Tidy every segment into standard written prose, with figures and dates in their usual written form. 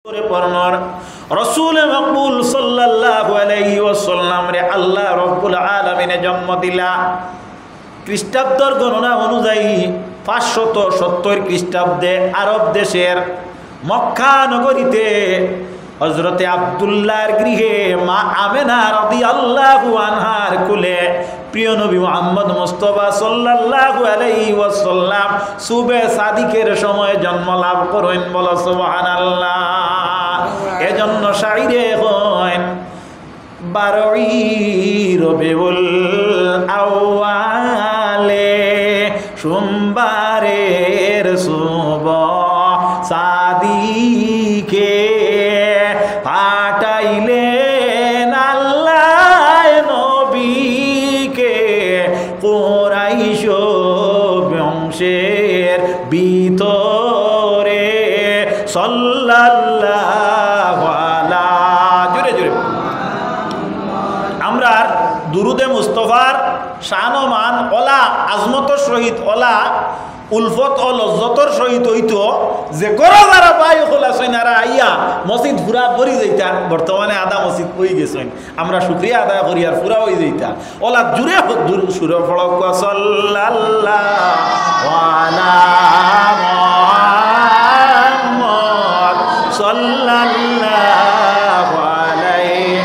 रसूल मकबूल सल्लल्लाहु अलैहि वसल्लम रे अल्लाह रब्बुल आलमीने जन्म दिला ख्रीष्टाब्दर गणना अनुযায়ী 570 খ্রিস্টাব্দে আরব দেশের মক্কা নগরীতে হযরতে আব্দুল্লাহর গৃহে মা আমেনা রাদিয়াল্লাহু আনহার কোলে প্রিয় নবী মুহাম্মদ মুস্তাফা সাল্লাল্লাহু আলাইহি ওয়াসাল্লাম সুবে সাদিকের সময় জন্ম লাভ করেন। বলো সুবহানাল্লাহ। এজন্য শাইরে হন 12 রবিউল আউয়ালে সোমবারের সুবহ সাদিকে পাঠাইলেন আল্লাহ নবীকে কুরাইশ বংশের ভিতরে সাল্লাল্লাহু আলাইহি জোরে জোরে আমরা দুরুদে মুস্তাফার শান ও মান ওলা আজমতর সহিত ওলা উলফত ও লজ্জতর সহিত হইতো যে গড় যারা পাই খোলা সৈনারা আইয়া মসজিদ পুরা ভরি যাইতা। বর্তমানে আধা মসজিদ হয়ে গেছেন, আমরা শুকরিয়া আদায় করি আর পুরা হয়ে যাইতা। ওলা জুড়ে সুরে ফড়ক সাল্লাল্লাহু আলা মুহাম্মদ সাল্লাল্লাহু আলাইহি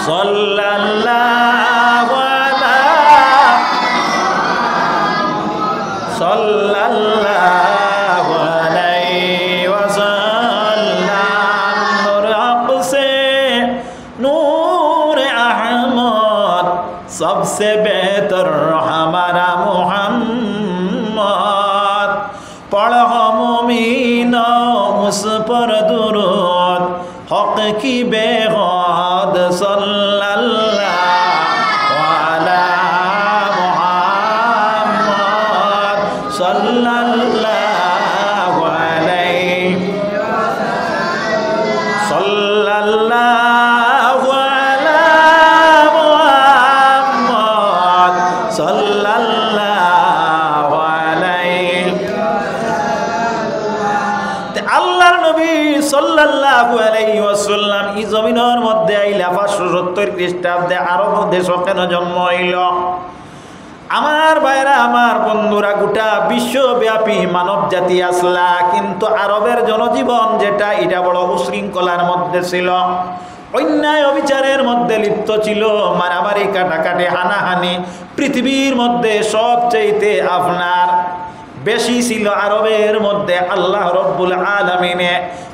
সাল্লাল্লাহু सल्लल्लाहु अलैहि वसल्लम नूर हक से नूर अहमद सबसे बेहतर हमारा मोहम्मद। पढ़ो मोमिनो उस पर दुरूद हक की बेगौद सल्लल्लाहु अलैहि सल्लल्लाहु अलैहि सल्लल्लाहु अला मुहम्मद सल्लल्लाहु अलैहि। আল্লাহর নবী সাল্লাল্লাহু আলাইহি ওয়াসাল্লাম এই জমিনের মধ্যে আইলা 570 খ্রিস্টাব্দে আরব দেশে কেন জন্ম হইল? আমার ভাইরা, আমার বন্ধুরা, গোটা বিশ্বব্যাপী মানব জাতি আসলা, কিন্তু আরবের জনজীবন যেটা এটা বড় উশৃঙ্খলার মধ্যে ছিল, অন্যায় অবিচারের মধ্যে লিপ্ত ছিল, মারামারি কাটাকাটি হানাহানি পৃথিবীর মধ্যে সবচাইতে আপনার বেশি ছিল আরবের মধ্যে। আল্লাহ রব্বুল আলামিনে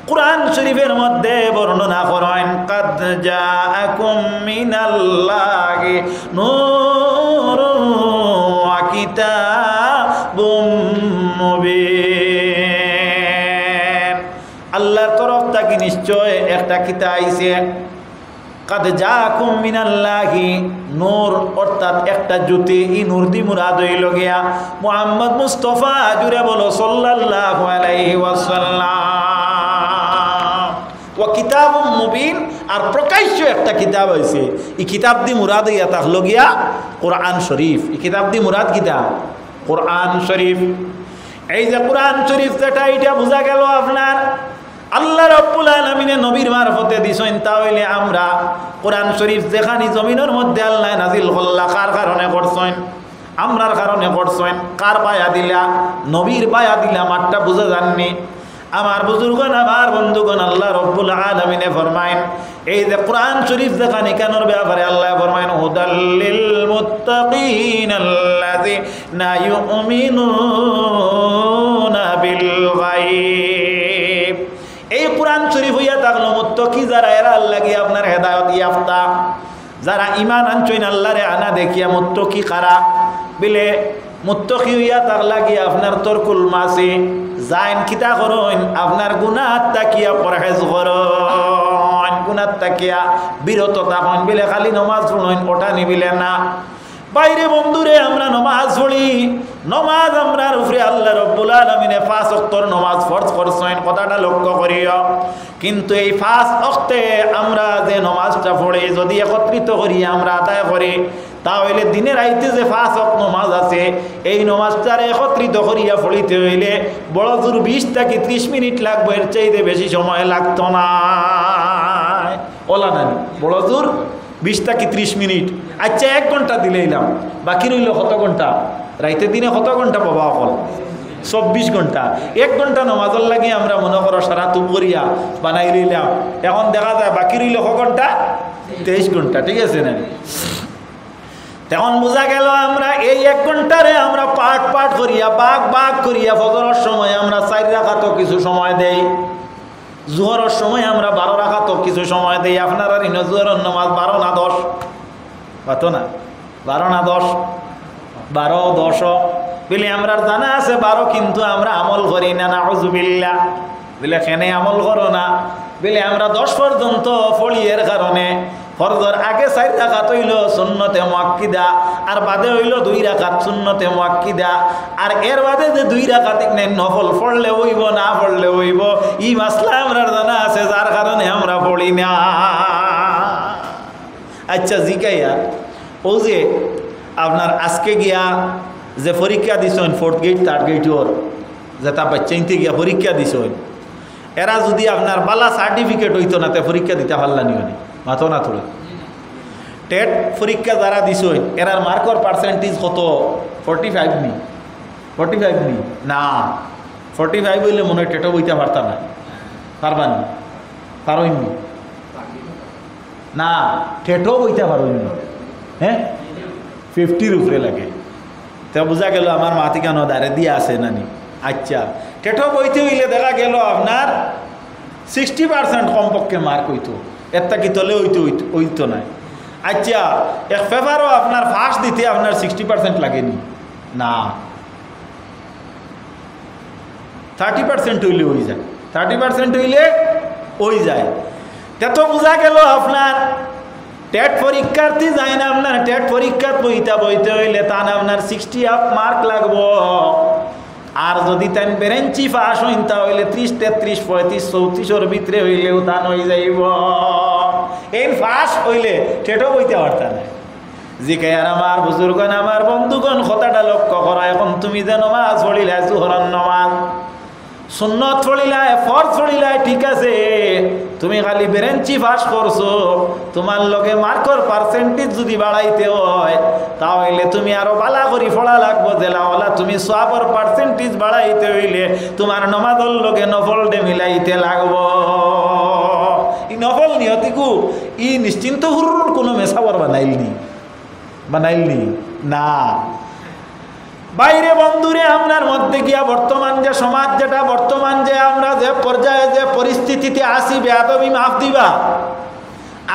কুরআন শরীফের মধ্যে বর্ণনা করেন, কাদ জাআকুম মিনাল্লাহি নূরুন ওয়া কিতাবুম মুবিন। আল্লাহর তরফ থেকে নিশ্চয় একটা কিতাব আইছে। কাদ জাআকুম মিনাল্লাহি নূর অর্থাৎ একটা জ্যোতি। এই নূর দি মুরাদ হইল গিয়া মুহাম্মদ মুস্তাফা, জুড়ে বলো সাল্লাল্লাহু আলাইহি ওয়াসাল্লাম। ওয়া কিতাবুম মুবিন, আর প্রকাশ্য একটা কিতাব হইছে। এই কিতাব দি মুরাদ ইয়া থাকলো গিয়া কোরআন শরীফ। এই কিতাব দি মুরাদ কিতাব কোরআন শরীফ। এই যে কোরআন শরীফ যেটা এটা বোঝা গেল আপনার আল্লাহ রাব্বুল আলামিনে নবীর মারফতে দিছেন। তাহলে আমরা কোরআন শরীফ যেখানে জমিনের মধ্যে আল্লাহ নাজিল করলা কার কারণে করছেন? আমরার কারণে করছেন। কার বায়া দিলা? নবীর বায়া দিলা। মাঠটা বুঝে যাননি আমার বুজুর্গণ, আমার বন্ধুগণ। আল্লাহ রাব্বুল আলামিনে ফরমায়েন, এই যে কোরআন শরীফ যেখানে কেনর ব্যাপারে আল্লাহ ফরমায়েন, হুদাল্লিল মুত্তাকিন আল্লাযিনা ইউমিনুনা বিল গায়ব। এই কোরআন শরীফ হইয়া থাকলো মুত্তাকি যারা, এরা আল্লাহ গিয়ে আপনার হেদায়ত ইয়াফতা। যারা ইমান আনছেন আল্লাহরে আনা দেখিয়া মুত্তাকি কারা বিলে মুত্তাকি হইয়া থাকলা গিয়া আপনার তরকুল মাসি যাইন কিতা করুন, আপনার গুনাহ তাকিয়া পরহেজ করুন, গুনাহ তাকিয়া বিরত থাকুন। বিলে খালি নামাজ পড়ুন ওটা নিবিলে না। বাইরে বন্ধুরে আমরা নমাজ পড়ি, নমাজ আমরার উপরে আল্লাহ রব্বুল আলামিনে 5 ওয়াক্তের নমাজ ফরজ করছেন, কথাটা লক্ষ্য করিও। কিন্তু এই 5 ওয়াক্তে আমরা যে নমাজটা পড়ি যদি একত্রিত করি আমরা আদায় করি, তাহলে দিনে রাইতে যে 5 ওয়াক্ত নামাজ আছে এই নামাজটারে একত্রিত করিয়া পড়িতে হইলে বড় জোর 20 থেকে 30 মিনিট লাগবে, এর চাইতে বেশি সময় লাগতো না। ওলা নানি বড় জোর 20 থেকে 30 মিনিট। আচ্ছা 1 ঘন্টা দিলেইলাম, বাকি রইল কত ঘন্টা? রাইতে দিনে কত ঘন্টা পাবা? অকল 24 ঘন্টা। 1 ঘন্টা নামাজের লাগে আমরা মনে করো সারা তুম করিয়া বানাই লইলাম, এখন দেখা যায় বাকি রইল ক ঘন্টা? 23 ঘন্টা। ঠিক আছে না? তখন বোঝা গেল আমরা এই 1 ঘন্টারে আমরা পাঠ করিয়া বাগ করিয়া ফজরের সময় আমরা 4 রাকাতও কিছু সময় দেই, জোহরের সময় আমরা 12 রাকাতও কিছু সময় দেই। আপনারা জোহরের নামাজ 12 না 10? কত না? 12 না 10? 12 10 বলে আমরা জানা আছে 12, কিন্তু আমরা আমল করি না। নাউযুবিল্লাহ। বলে কেনে আমল করো না? বলে আমরা 10 পর্যন্ত পড়ি, এর কারণে ফরজর আগে 4 রাকাত হইল সুন্নতে মুআক্কিদা, আর বাদে হইল 2 রাকাত সুন্নতে মুআক্কিদা, আর এর বাদে যে 2 রাকাত নফল পড়লে হইব না পড়লে হইব, এই মাসলা আমরা জানা আছে, যার কারণে আমরা পড়ি না। আচ্ছা জিকাইয়া ও যে আপনার আজকে গিয়া যে পরীক্ষা দিছেন 4th গ্রেড 3rd গ্রেডর, যেটা বাচ্চাইতে গিয়া পরীক্ষা দিছেন, এরা যদি আপনার বালা সার্টিফিকেট হইতো না তে পরীক্ষা দিতে পারলানি হনি মাতো না তোলে। টেট পরীক্ষা যারা দিছেন এরার মার্কর পার্সেন্টেজ কত? 45 নি? 45 নি? না 45 হইলে মনে হয় টেটও বইতে পারতাম না। পারবানি? পারইনি না, টেটও বইতে পারইনি। হ্যাঁ 50-র উপরে লাগে। তা বোঝা গেল আমার মাতি কেন দাঁড়ে দিয়ে আছে নানি। আচ্ছা টেটো বইতে হইলে দেখা গেল আপনার 60% কমপক্ষে মার্ক হইতো, একটা কি তলে হইতো না। আচ্ছা এক পেপারও আপনার ফার্স্ট দিতে আপনার 60% লাগেনি না, 30% হইলে হয়ে যায়, 30% হইলে হয়ে যায়। তা তো বোঝা গেল আপনার টেট পরীক্ষার্থী যায় না, আপনার টেট পরীক্ষার বইতে হইলে তা না আপনার 60 আপ মার্ক লাগবো। আর যদি তাই বেরেঞ্চি পাস হইন তাহলে 30, 33, 35, 34-এর ভিতরে হইলেও তান হয়ে যাইব। এই পাস হইলে টেটও বইতে পারতা না। জিকে আর আমার বুজুর্গণ, আমার বন্ধুগণ, কথাটা লক্ষ্য করা। এখন তুমি যে নমাজ পড়িলা, জোহরের নমাজ সুন্নত পড়িলাই, ফরজ পড়িলাই, ঠিক আছে, তুমি খালি বেরেঞ্চি পাস করছো, তোমার লগে মার্কর পার্সেন্টেজ যদি বাড়াইতে হয় তাহলে তুমি আরো বালা করি পড়া লাগবো। জেলাওয়ালা তুমি সওয়াবের পার্সেন্টেজ বাড়াইতে হইলে তোমার নমাজের লগে নফল ডে মিলাইতে লাগবো। ই নফল নিয়তিকু ই নিশ্চিন্ত হুরুর কোনো মেসাবর বানাইলনি না। বাইরে বন্ধুরে আপনার মধ্যে গিয়া বর্তমান যে সমাজ, যেটা বর্তমান যে আমরা যে পর্যায়ে যে পরিস্থিতিতে আসি, বেয়াদবি মাফ দিবা,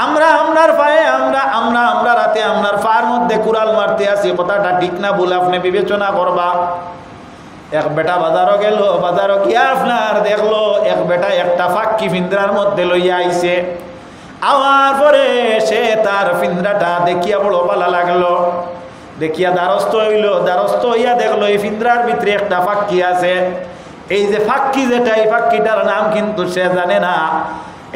আমরা আপনার পায়ে আমরা রাতে আপনার পায়ের মধ্যে কুড়াল মারতে আসি, কথাটা ঠিক না ভুল আপনি বিবেচনা করবা। এক বেটা বাজারও গেল, বাজারও গিয়া আপনার দেখলো এক বেটা একটা ফাঁকি ফিন্দ্রার মধ্যে লইয়া আইছে। আওয়ার পরে সে তার ফিন্দ্রাটা দেখিয়া বড় ভালো লাগলো, দেখিয়া দ্বারস্থ হইল, দ্বারস্থ হইয়া দেখলো এই ফিন্দ্রার ভিতরে একটা ফাঁকি আছে। এই যে ফাঁকি যেটা, এই ফাঁকিটার নাম কিন্তু সে জানে না।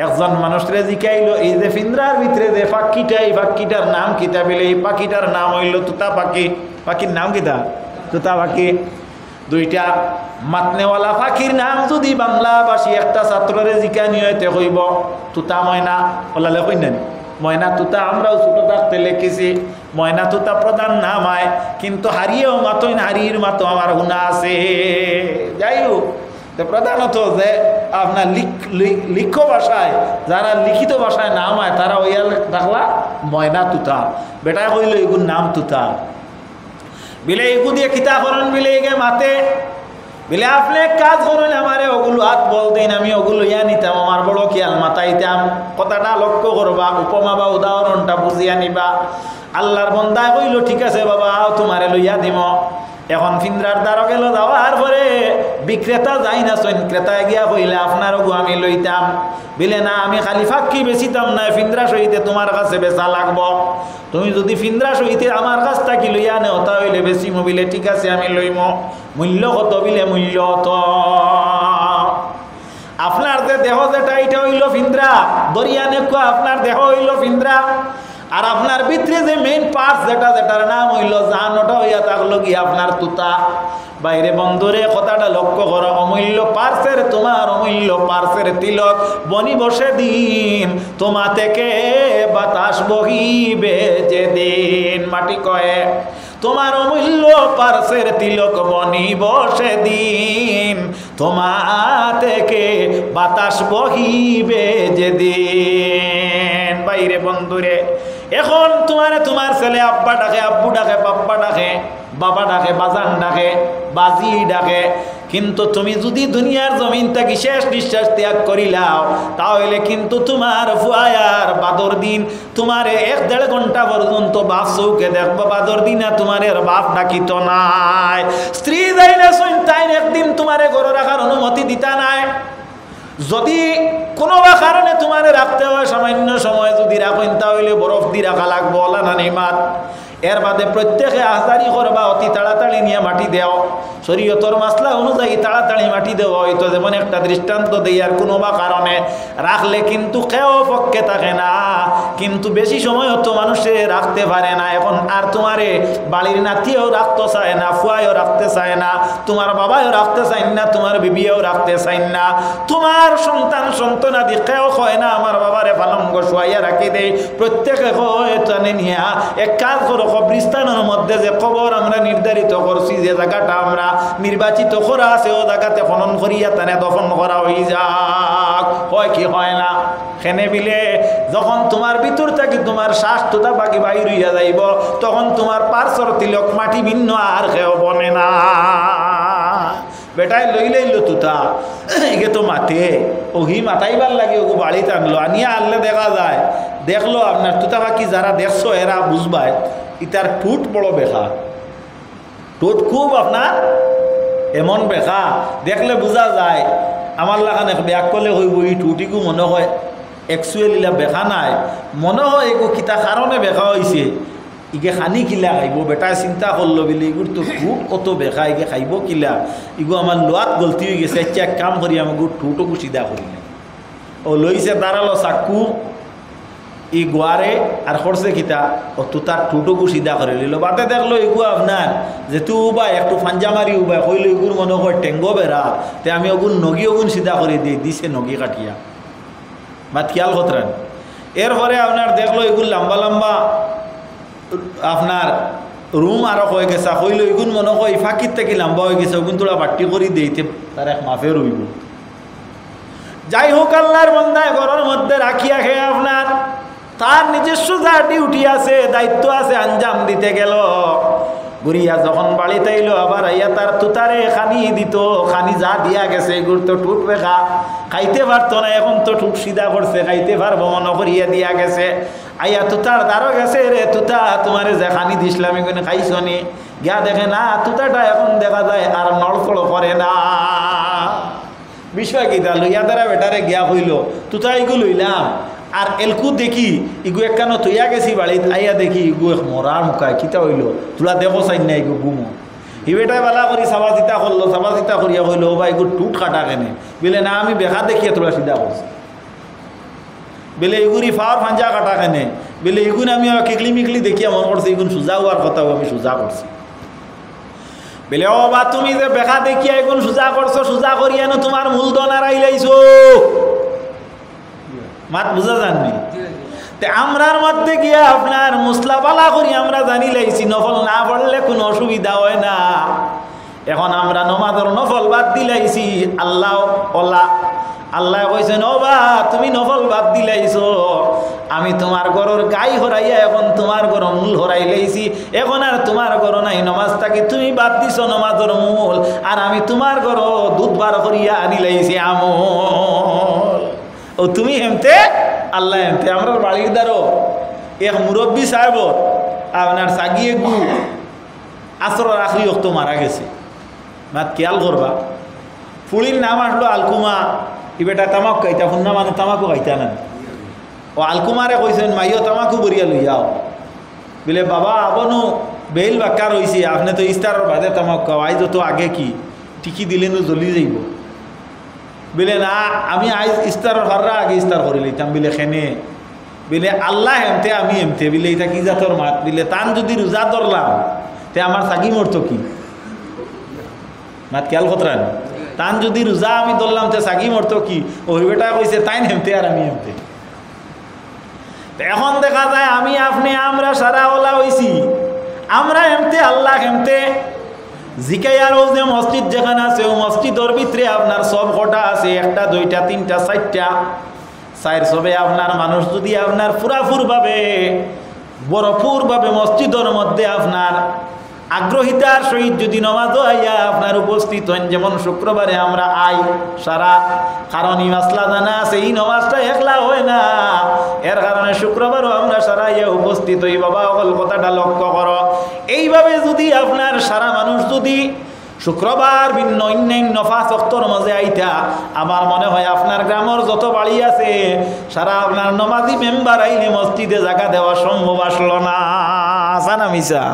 একজন মানুষরে জিকাইলো এই যে ফিন্দ্রার ভিতরে যে ফাঁকিটা, এই ফাঁকিটার নাম কিতা? বলে এই পাখিটার নাম হইল তুতা পাখি। পাখির নাম কিতা? তুতা পাখি। দুইটা মাতনেওয়ালা পাখির নাম যদি বাংলাভাষী একটা ছাত্ররে জিকানি হইতে কইব তুতা ময়না, ওলালে কই নেন ময়না তুতা, আমরাও ছোট থাকতে লিখেছি ময়না তুতা প্রধান নাম হয়, কিন্তু হারিয়েও মাতই না, হারির মাতো আমার গুণা আছে। যাই হোক, প্রধানত যে আপনার লিখ্য ভাষায়, যারা লিখিত ভাষায় নাম হয় তারা ওইয়া দেখলা ময়না তুতা, বেটা কইল এগুর নাম তুতা। বিলে এগু দিয়ে খিতা করেন, বিলে এগে মাতে, বিলে আপনি কাজ করেন আমারে ওগুলো হাত বল দিন, আমি ওগুলো ইয়া নিতাম, আমার বড় খেয়াল মাথাইতাম। কথাটা লক্ষ্য করবা, উপমা বা উদাহরণটা বুঝিয়া নিবা। আল্লাহর বন্দায় কইল ঠিক আছে বাবা তোমারে লইয়া দিম। এখন ফিন্দ্রার দ্বারা গেল, যাওয়ার পরে বিক্রেতা যাই না সৈন, ক্রেতায় গিয়া কইলে আপনারও আমি লইতাম। বিলে না, আমি খালি ফাঁকি বেচিতাম না, ফিন্দ্রা সহিতে তোমার কাছে বেচা লাগবো। তুমি যদি ফিন্দ্রা সহিতে আমার কাছ থাকি লইয়া নেও তাহলে বেশি বিলে ঠিক আছে আমি লইম। মূল্য কত? বিলে মূল্য তো আপনার যে দেহ যেটা এটা হইল ফিন্দ্রা, দরিয়া নেকুয়া আপনার দেহ হইল ফিন্দ্রা। আর আপনার ভিতরে যে মেইন পার্টস যেটার নাম হইল জান, ওটা হইয়া থাকলো কি আপনার তুতা। বাইরে বন্ধুরে কথাটা লক্ষ্য করো, অমূল্য পার্সের তোমার অমূল্য পার্সের তিলক বনি বসে দিন, তোমা থেকে বাতাস বহিবে যেদিন। মাটি কয়ে তোমার অমূল্য পার্সের তিলক বনি বসে দিন, তোমা থেকে বাতাস বহিবে যেদিন। বাইরে বন্ধুরে এখন তোমার ছেলে আব্বা ডাকে, আব্বু ডাকে, বাপ্পা ডাকে, বাবা ডাকে, বাজান ডাকে, বাজি ডাকে, কিন্তু তুমি যদি দুনিয়ার জমিন থেকে শেষ নিঃশ্বাস ত্যাগ করিলাও, তাহলে কিন্তু তোমার ফুয়ায়ার বাদর দিন তোমার 1-1.5 ঘন্টা পর্যন্ত বাপ চৌকে দেখবো, বাদর দিন আর তোমার বাপ ডাকিত নাই। স্ত্রী যাইলে সন্তান একদিন তোমারে ঘরে রাখার অনুমতি দিতা নাই। যদি কোনো কারণে তোমার রাখতে হয়, সামান্য সময় যদি রাখেন, তাহলে বরফ দিয়ে রাখা লাগবো, ওলা না নিমাত। এর বাদে প্রত্যেকে আহদারি করবা, অতি তাড়াতাড়ি নিয়ে মাটি দেও, শরীয়তর মাসলা অনুযায়ী তাড়াতাড়ি মাটি দেওয়া হইতো। যেমন একটা দৃষ্টান্ত দেই, আর কোনো বা কারণে রাখলে কিন্তু কেউ পক্ষে থাকে না, কিন্তু বেশি সময় তো মানুষে রাখতে পারে না। এখন আর তোমারে বাড়ির নাতিও রাখতে চায় না, ফুয়াইও রাখতে চায় না, তোমার বাবাও রাখতে চায় না, তোমার বিবিও রাখতে চায় না, তোমার সন্তানাদি কেউ হয় না আমার বাবারে পালঙ্গ শুয়াইয়া রাখি দেই। প্রত্যেকে টানে নিয়ে এক কাজ করো, কবরিস্তানের মধ্যে যে কবর আমরা নির্ধারিত করছি, যে জায়গাটা আমরা নির্বাচিত করা আছে, ও জায়গাতে খনন করিয়া তানে দফন করা হয়ে যাক। হয় কি হয় না? খেনে বিলে যখন তোমার ভিতর থেকে তোমার শ্বাস তোতা বাকি বাইর হইয়া যাইব, তখন তোমার পার্শ্বর তিলক মাটি ভিন্ন আর কেউ বনে না। বেটায় লইলো তুতা এগে তো মাতে ওহি মাতাইবার লাগে, ওগু বাড়িতে আনলো, আনিয়া আনলে দেখা যায়, দেখলো আপনার তুতা বাকি যারা দেখছো এরা বুঝবায় ইতার ঠোঁট বড় বেখা, ঠোঁট খুব আপনার এমন বেখা, দেখলে বোঝা যায়। আমার লাগান ব্যাগ করলে হইব এই ঠোঁটিকু মনে হয় একচুয়ালি বেখা নাই, মনে হয় এগু কিতা কারণে বেখা হয়েছে, ইগে খানি কিলা খাইব। বেটায় চিন্তা করলো বলে এগুর তো ঠোঁট কত বেখা, ইগে খাইব কিলা, ইগু আমার লোয়াত গলতি হয়ে গেছে, এক কাম করি আমাকে ঠোঁটকু সিধা করিলে। ও লইছে দাঁড়ালো চাকু ই গোয়ারে আর করছে কিতা, ও তো তার ঠোঁটকু সিধা করে লিল। বাদে দেখলো এগু আপনার যেহেতু উবাই একটু ফাঞ্জা মারি উবাই কইলো এগুর মনে হয় টেঙ্গো বেড়া, তে আমি ওগুন নগি ওগুন সিধা করে দিয়ে দিছে নগি কাটিয়া। বাদ খেয়াল কতরান। এরপরে আপনার দেখলো এগুলো লম্বা লম্বা আপনার রুম আরো হয়ে গেছে, হইল এগুন মনে হয় ফাঁকির থেকে লম্বা হয়ে গেছে, ওগুন তোরা বাট্টি করি দিইতে তার এক মাফে রইব। যাই হোক, আল্লাহর বান্দায় ঘরের মধ্যে রাখিয়া খেয়ে আপনার তার নিজস্ব যা ডিউটি আছে, দায়িত্ব আছে, আঞ্জাম দিতে গেল। ঘুরিয়া যখন বাড়িতে এলো, আবার আইয়া তার তুতারে খানি দিত, খানি যা দিয়া গেছে এগুলো তো ঠুট বেখা, খাইতে পারতো না, এখন তো ঠুট সিধা করছে, খাইতে পারবো মনে করিয়া দিয়া গেছে। আইয়া তুতার দ্বারও গেছে, রে তুতা তোমারে যে খানি দিছিলাম এখানে খাইছ নি? গিয়া দেখে না তুতাটা এখন দেখা যায় আর নড়ফড় করে না। বিষয় কি তা লইয়া দ্বারা বেটারে গিয়া হইল, তুতা এগুলো লইলাম আর এলকু দেখি ইগু একখানো তৈয়া গেছি বাড়িত, আইয়া দেখি ইগু এক মরার মুখায় কিতা হইল, তোলা দেখো চাই না ইগু গুমো। হি বেটাই বালা করি চাবা চিতা করলো, চাবা চিতা করিয়া হইল, ও বা এগুলো টুট কাটা কেনে বলে না আমি বেখা দেখিয়া তোলা সিধা করছি, বেলে ইগুরি ফাওয়ার ফাঞ্জা কাটা কেনে বেলে ইগুন আমি কিকলি মিকলি দেখিয়া মনে করছি ইগুন সোজা হওয়ার কথাও আমি সোজা করছি। বেলে ও বা তুমি যে বেখা দেখিয়া এগুন সোজা করছো, সোজা করিয়া না তোমার মূলধন হারাইলাইছো। মাত বুঝা জাননি? আমরার মধ্যে গিয়া আপনার মুসলা পালা করি আমরা জানি লাইছি, নফল না পড়লে কোনো অসুবিধা হয় না। এখন আমরা নমাজের নফল বাদ দিলাইছি, আল্লাহ কইছেন ও বা তুমি নফল বাদ দিলাইছো, আমি তোমার ঘরের গাই হরাইয়া এখন তোমার ঘর মূল হরাই লাইছি, এখন আর তোমার ঘর নাই নমাজ থাকি, তুমি বাদ দিছো নমাজের মূল, আর আমি তোমার ঘর দুধ বার করিয়া আনি লাইছি আমল। ও তুমি হেমতে আল্লাহ হেমতে। আমরা বাড়ির দ্বারো এক মুরব্বী সাহেব আপনার সাগিয়ে গু আসর আখরি অক্ত মারা গেছে। মাত খেয়াল করবা, ফুলির নাম আসলো আলকুমা, ই বেটা তামাক খাইতা, শুননা মানে তামাকু খাইতা না। ও আলকুমারে কইছেন মাইও তামাকু বরিয়া লইয়াও, বলে বাবা আপনো বেল বাক্কা রয়েছে, আপনি তো ইস্তারের বাদে তামাক খাও, আইজ তো আগে কি টিকি দিলে তো জ্বলি যাইব। বলে না আমি আইজ ইস্তারের ফাররা আগে ইস্তার করে লইতাম। বলে খেনে বিলে আল্লাহ এমতে আমি এমতে বিলে এটা কি জাতর মাত বিলে তান যদি রোজা ধরলাম তে আমার সাকি মরতো কি মাত খেয়াল কতরান তান যদি রোজা আমি ধরলাম তে সাকি মরতো কি ওই বেটা কইছে তাই হেমতে আর আমি হেমতে। এখন দেখা যায় আমি আপনি আমরা সারা ওলা হইছি আমরা হেমতে আল্লাহ হেমতে জিকাইয়ার ও যে মসজিদ যেখানে আছে ও মসজিদের ভিতরে আপনার সব কটা আছে 1টা 2টা 3টা 4টা চার সবে আপনার মানুষ যদি আপনার পুরাপুরভাবে বরফুরভাবে মসজিদের মধ্যে আপনার আগ্রহিতার সহিত যদি নমাজ আইয়া আপনার উপস্থিত হন, যেমন শুক্রবারে আমরা আই সারা, কারণ এই মাসলা জানা আছে এই নমাজটা একলা হয় না, এর কারণে শুক্রবারও আমরা সারা ইয়া উপস্থিত হই। বাবা অকল কথাটা লক্ষ্য করো, এইভাবে যদি আপনার সারা মানুষ যদি শুক্রবার ভিন্ন অন্যান্য 5 ওয়াক্তের মাঝে আইতা, আমার মনে হয় আপনার গ্রামের যত বাড়ি আছে সারা আপনার নমাজি মেম্বার আইলে মসজিদে জায়গা দেওয়া সম্ভব আসলো না। জানা মিশা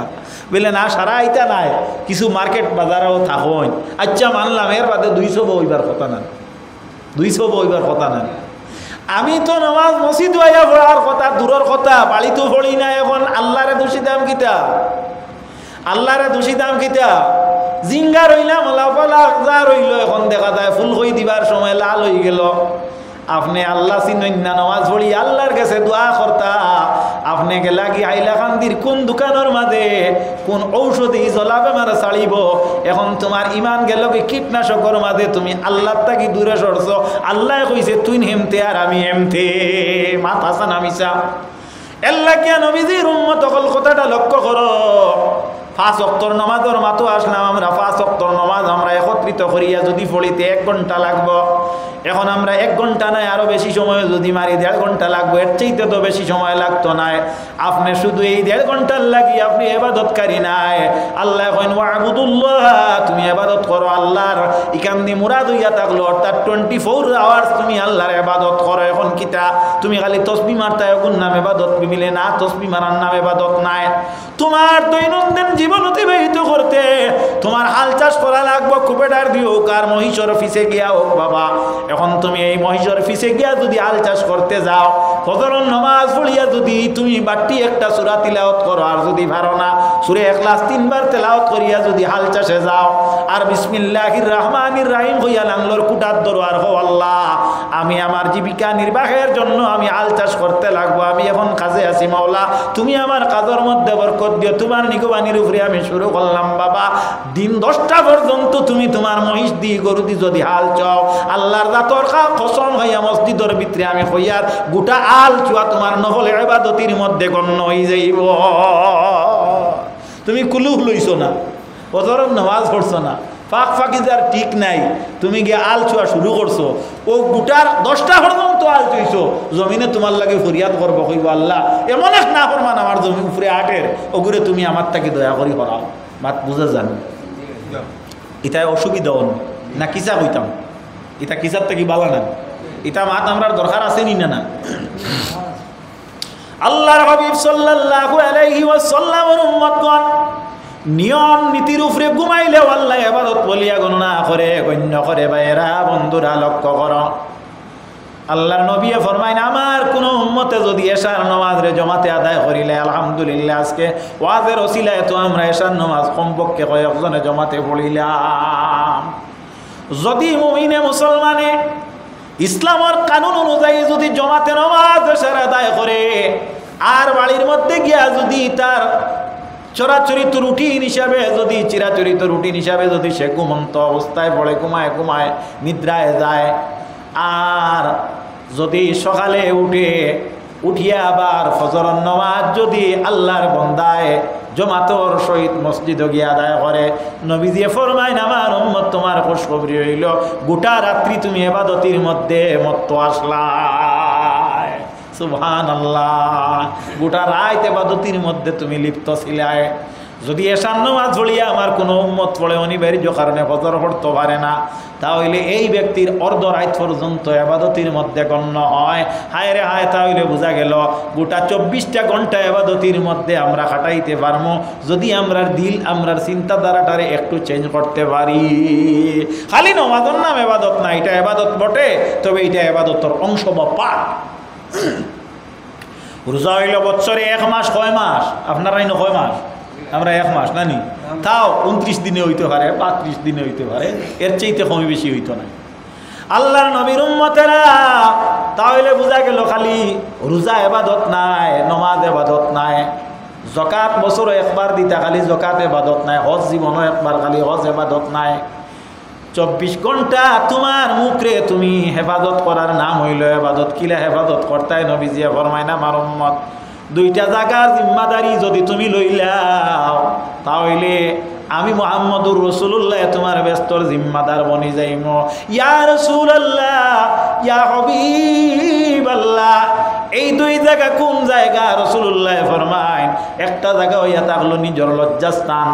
বলে না সারা আইতা নাই, কিছু মার্কেট বাজারেও থাকুন, আচ্ছা মানলাম, এর বাদে 200 বইবার কথা না, 200 বইবার কথা না। আমি তো নামাজ মসজিদ হইয়া পড়ার কথা দূরের কথা, বাড়ি তো পড়ি না। এখন আল্লাহরে দোষী দাম কিতা, আল্লাহরে দোষী দাম কিতা, জিঙ্গা রইলাম লাফালা যা রইল, এখন দেখা যায় ফুল হই দিবার সময় লাল হয়ে গেল। আপনি আল্লাহ চিনেন না, নামাজ পড়ি আল্লাহর কাছে দোয়া করতা, আপনি গেলা কি হাইলাকান্দির কোন দোকানের মাঝে কোন ঔষধি জ্বলা বেমার ছাড়িব। এখন তোমার ইমান গেল কি কীটনাশকের মাঝে, তুমি আল্লাহ তাকি দূরে সরছ। আল্লাহ কইছে তুই হেমতে আর আমি হেমতে, মাথা সানা মিশা। আল্লাহ কে নবীজির উম্মত সকল কথাটা লক্ষ্য করো। 5 ওয়াক্তের নামাজের মাতো আসলাম আমরা, 5 ওয়াক্তের নামাজ আমরা একত্রিত করিয়া যদি পড়িতে 1 ঘন্টা লাগবো। এখন আমরা 1 ঘন্টা নাই আরো বেশি সময় যদি মারি 1.5 ঘন্টা লাগবে, এর চাইতে তো বেশি সময় লাগতো না। আপনি শুধু এই 1.5 ঘন্টার লাগি আপনি ইবাদতকারী নাই। আল্লাহ কইন ওয়াবুদুল্লাহ, তুমি ইবাদত করো আল্লাহর। ইকান্দি মুরাদ হইয়া থাকলো, অর্থাৎ 24 আওয়ার্স তুমি আল্লাহর ইবাদত করো। এখন কিতা তুমি খালি তসবিহ মারতা এখন নাম ইবাদত মিলে না, তসবিহ মারার নাম ইবাদত নাই। তোমার দৈনন্দিন জীবন অতিবাহিত করতে তোমার হাল চাষ করা লাগবো, কুপেটার দিয়ে হোক আর মহিষর অফিসে গিয়া হোক বাবা। এখন তুমি এই মহিষর অফিসে গিয়া যদি হাল চাষ করতে যাও, ফজরের নামাজ পড়িয়া যদি তুমি বাট্টি একটা সূরা তিলাওয়াত করো, আর যদি পারো না সূরা ইখলাস 3 বার তেলাওয়াত করিয়া যদি হাল চাষে যাও, আর বিসমিল্লাহির রহমানির রহিম হইয়া লাংলোর কুটার ধরো, আর হো আল্লাহ আমি আমার জীবিকা নির্বাহের জন্য আমি হাল চাষ করতে লাগবো, আমি এখন কাজে আছি মাওলা, তুমি আমার কাজের মধ্যে বরকত দিও, তোমার নিগবানির উপরে আমি শুরু করলাম বাবা। দিন 10টা পর্যন্ত তুমি তোমার মহিষ দি গরু দি যদি হাল চাও, আল্লাহর জাতর কসম হইয়া মসজিদের ভিতরে আমি হইয়ার গোটা আল চুয়া তোমার নফল ইবাদতির মধ্যে গণ্য হয়ে যাইব। তুমি কুলুহ লইছো না, ফজরের নামাজ পড়ছো না, ফাঁক ফাঁকি যার ঠিক নাই, তুমি গিয়ে আল চুয়া শুরু করছো, ও গোটার 10টা পর্যন্ত আল চুইছো, জমিনে তোমার লাগে ফরিয়াদ করবো, কইব আল্লাহ এমন এক না ফরমান আমার জমি উপরে আটের, ওগুলো তুমি আমার তাকে দয়া করি করাও। মাত বুঝা যান ইটাই অসুবিধা হন না, কিসা কইতাম ইটা কিসার থেকে বালা না, ইটা মাত আমরা দরকার আছে নি না। আল্লাহর হাবিব সাল্লাল্লাহু আলাইহি ওয়াসাল্লামের উম্মতগণ নিয়ম নীতির উপরে ঘুমাইলে আল্লাহ ইবাদত বলিয়া গণনা করে, গণ্য করে। ভাইয়েরা বন্ধুরা লক্ষ্য করো, আল্লাহর নবী ফরমাইন আমার কোন উম্মতে যদি এশার নামাজরে জমাতে আদায় করিলে, আলহামদুলিল্লাহ আজকে ওয়াজের ওসিলায় তো আমরা এশার নামাজ কমপক্ষে কয়েকজনে জমাতে পড়িলাম। যদি মুমিনে মুসলমানে ইসলামের কানুন অনুযায়ী যদি জমাতে নামাজ এশার আদায় করে, আর বাড়ির মধ্যে গিয়া যদি তার চরাচরিত রুটিন হিসাবে যদি চিরাচরিত রুটিন হিসাবে যদি সে ঘুমন্ত অবস্থায় পড়ে, ঘুমায় নিদ্রায় যায়, আর যদি সকালে উঠিয়া আবার ফজরের নামাজ যদি আল্লাহর বান্দায় জমাতর সহিত মসজিদে গিয়ে আদায় করে, নবীজি ফরমাইন আমার উম্মত তোমার খুশখবরি হইল গোটা রাত্রি তুমি ইবাদতির মধ্যে মত্ত আসলা। সুবহানাল্লাহ, গোটা রাত ইবাদতির মধ্যে তুমি লিপ্ত ছিলে। যদি এশার নামাজ পড়িয়া আমার কোনো উম্মত পড়ে অনিবার্য কারণে ফজর পড়তে পারে না, তাহলে এই ব্যক্তির অর্ধ রাত পর্যন্ত ইবাদতির মধ্যে গণ্য হয়। হায় রে হায়, তাহলে বোঝা গেল গোটা 24টা ঘন্টা ইবাদতির মধ্যে আমরা কাটাইতে পারবো যদি আমরার দিল আমরার চিন্তাধারাটারে একটু চেঞ্জ করতে পারি। খালি নামাজের নাম ইবাদত না, এটা ইবাদত বটে, তবে এটা ইবাদতের অংশ বা পার্ট। রোজা হইল বছরে 1 মাস, কয় মাস আপনারা ইনো কয় মাস? আমরা 1 মাস নানি, তাও 29 দিনে হইতে পারে, 35 দিনে হইতে পারে, এর চাইতে কমই বেশি হইতো না। আল্লাহর নবীর উম্মতেরা তাহলে বোঝা গেল খালি রোজা এবাদত নাই, নমাজ এবাদত নাই, জকাত বছরে একবার দিতা খালি জকাত এবাদত নাই, হজ জীবনও একবার খালি হজ এবাদত নাই। 24 ঘন্টা তোমার মুখরে তুমি হেফাজত করার নাম হইল এবাদত। কিলা হেফাজত করতাই নবীজিয়া ফরমায় না, আমার উম্মত 2টা জায়গার জিম্মাদারি যদি তুমি লইলাও তাহলে আমি মুহাম্মদুর রাসূলুল্লাহ তোমার ব্যস্তর জিম্মাদার বনি যাইম। ইয়া রাসূলুল্লাহ, ইয়া হাবিবাল্লাহ, এই 2 জায়গা কোন জায়গা? রাসূলুল্লাহ ফরমায় একটা জায়গা হইয়া থাকলো নিজের লজ্জাস্থান,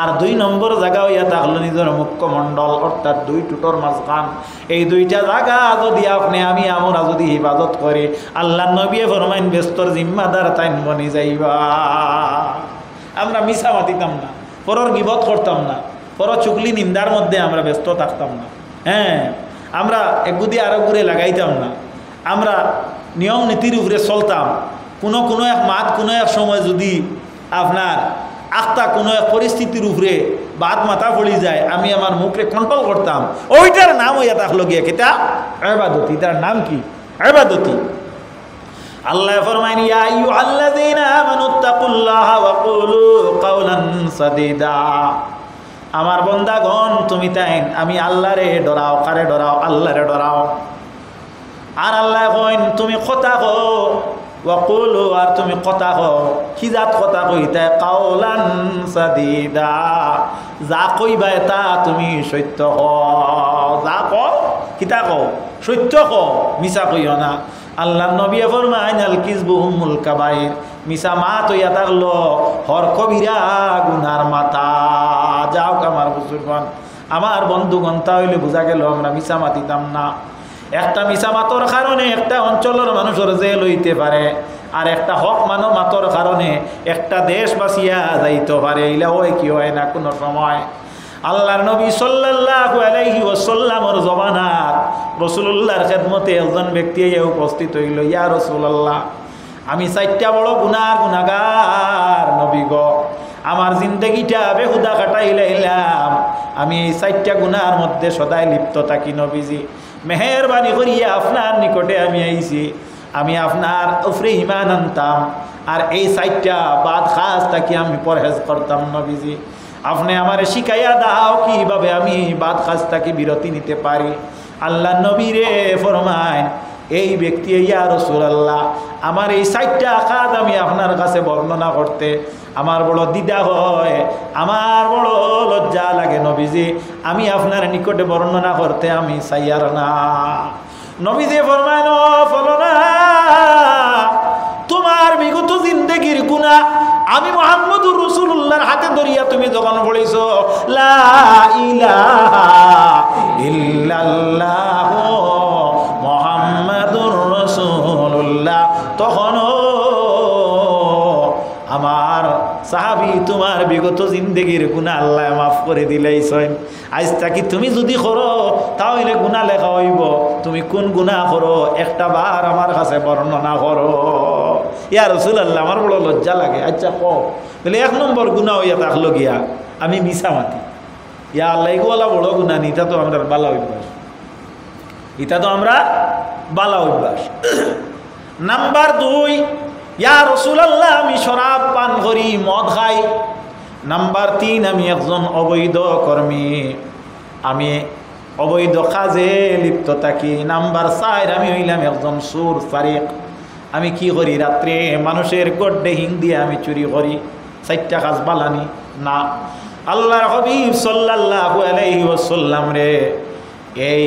আর 2 নম্বর জায়গা হইয়া থাকলো নিজের মুখমণ্ডল, অর্থাৎ 2 টুটোর মাঝখান। এই 2টা জায়গা যদি আপনি আমি আমরা যদি হেফাজত করি, আল্লাহ নবী ফরমাইন ব্যস্তর জিম্মাদার তাইন বনি যাইবা। আমরা মিছা মাতিতাম না, পরর গিবত করতাম না, পরর চুগলি নিন্দার মধ্যে আমরা ব্যস্ত থাকতাম না। হ্যাঁ, আমরা একগুদি আরেক গুড়ে লাগাইতাম না, আমরা নিয়ম নীতির উপরে চলতাম। কোনো এক মাত কোনো এক সময় যদি আপনার আখতা কোনো এক পরিস্থিতির উপরে বাদ মাথা পড়ি যায়, আমি আমার মুখে কন্ট্রোল করতাম। ওইটার নাম হইয়া থাকলো গিয়া কিতা? ইবাদতি। তার নাম কি? ইবাদতি। আল্লাহ ফরমাইন, ইয়া আইয়ুহাল্লাযীনা আমানুত্তাকুল্লাহা ওয়া কুলু কাওলান সাদীদা। আমার বান্দাগণ তুমি তাই আমি আল্লাহরে ডরাও। কারে ডরাও? আল্লাহরে ডরাও। আর আল্লাহ কইন তুমি কথা কও, ওয়া কুলু, আর তুমি কথা কও। কি জাত কথা কইতা? কাওলান সাদীদা, যা কইবা তা তুমি সত্য কও। যা কও কিতা কও? সত্য কও, মিছা কইও না। আল্লাহ নবী ফরমাইন, আল কিযবু উম্মুল কাবাইর, মিছা মাত হইয়া থাকলো হর কবিরা গুনার মাথা। যাও আমার বুজুর্গণ, আমার বন্ধুগণ, তাহলে বোঝা গেল আমরা মিছা মাতিতাম না। একটা মিছা মাতর কারণে একটা অঞ্চলের মানুষের জেল হইতে পারে, আর একটা হক মাতর কারণে একটা দেশ বাঁচিয়া যাইতে পারে। এলা ওই কি হয় না কোনো সময়। আল্লাহর নবী সাল্লাল্লাহু আলাইহি ওয়াসাল্লামের জবানাত রাসূলুল্লাহর খেদমতে একজন ব্যক্তি উপস্থিত হইল। ইয়া রাসূলুল্লাহ, আমি 4টা বড় গুনাহগার নবী গো, আমার জিন্দগিটা বেহুদা কাটাইলাম, আমি এই 4টা গুনাহর মধ্যে সদাই লিপ্ত থাকি নবীজি। মেহেরবানি করিয়া আপনার নিকটে আমি আইছি, আমি আপনার উপরে ঈমান আনতাম, আর এই 4টা বাদ খাস থাকি আমি পরহেজ করতাম নবীজি। আপনি আমার শিখাইয়া দাও কিভাবে আমি বাদ খাস থাকি বিরতি নিতে পারি। আল্লাহ নবী রে ফরমায়, এই ব্যক্তি, ইয়া রাসূলুল্লাহ, আমার এই 4টা কাজ আমি আপনার কাছে বর্ণনা করতে আমার বড় দ্বিধা হয়, আমার বড় লজ্জা লাগে নবীজি, আমি আপনার নিকটে বর্ণনা করতে আমি চাইয়ার না। নবীজি ফরমায়, ফলো না, তোমার বিগত জিন্দেগির গুনাহ আমি মুহাম্মদুর রাসূলুল্লাহর হাতে ধরিয়া তুমি যখন বলেছ লা ইলাহা ইল্লাল্লাহ মুহাম্মাদুর রাসূলুল্লাহ, তখন আমার সাহাবী তোমার বিগত জিন্দেগির গুনাহ আল্লাহ মাফ করে দিলাইছেন। আজ তাকি তুমি যদি করো তাহলে গুনাহ লেখা হইব। তুমি কোন গুনাহ করো একটা বার আমার কাছে বর্ণনা করো। ইয়া রাসূলুল্লাহ, আমার বড় লজ্জা লাগে। আচ্ছা কও। বলে 1 নম্বর গুনাহ হইয়া থাকলো গিয়া আমি মিছা মাতি। ইয়া আল্লাহ, এগুলা বড় গুনাহ নি, এটা তো আমরা বালা অভ্যাস, এটা তো আমরা বালা অভ্যাস। নাম্বার 2, ইয়া রাসূলুল্লাহ, আমি শরাব পান করি, মদ খাই। নাম্বার 3, আমি একজন অবৈধ কর্মী, আমি অবৈধ কাজে লিপ্ত থাকি। নাম্বার 4, আমি হইলাম একজন চোর সারিক। আমি কি করি? রাত্রে মানুষের গড্ডে হিং দিয়ে আমি চুরি করি। 4টা কাজ বালানি না। আল্লাহর হাবিব সাল্লাল্লাহু আলাইহি ওয়াসাল্লাম রে এই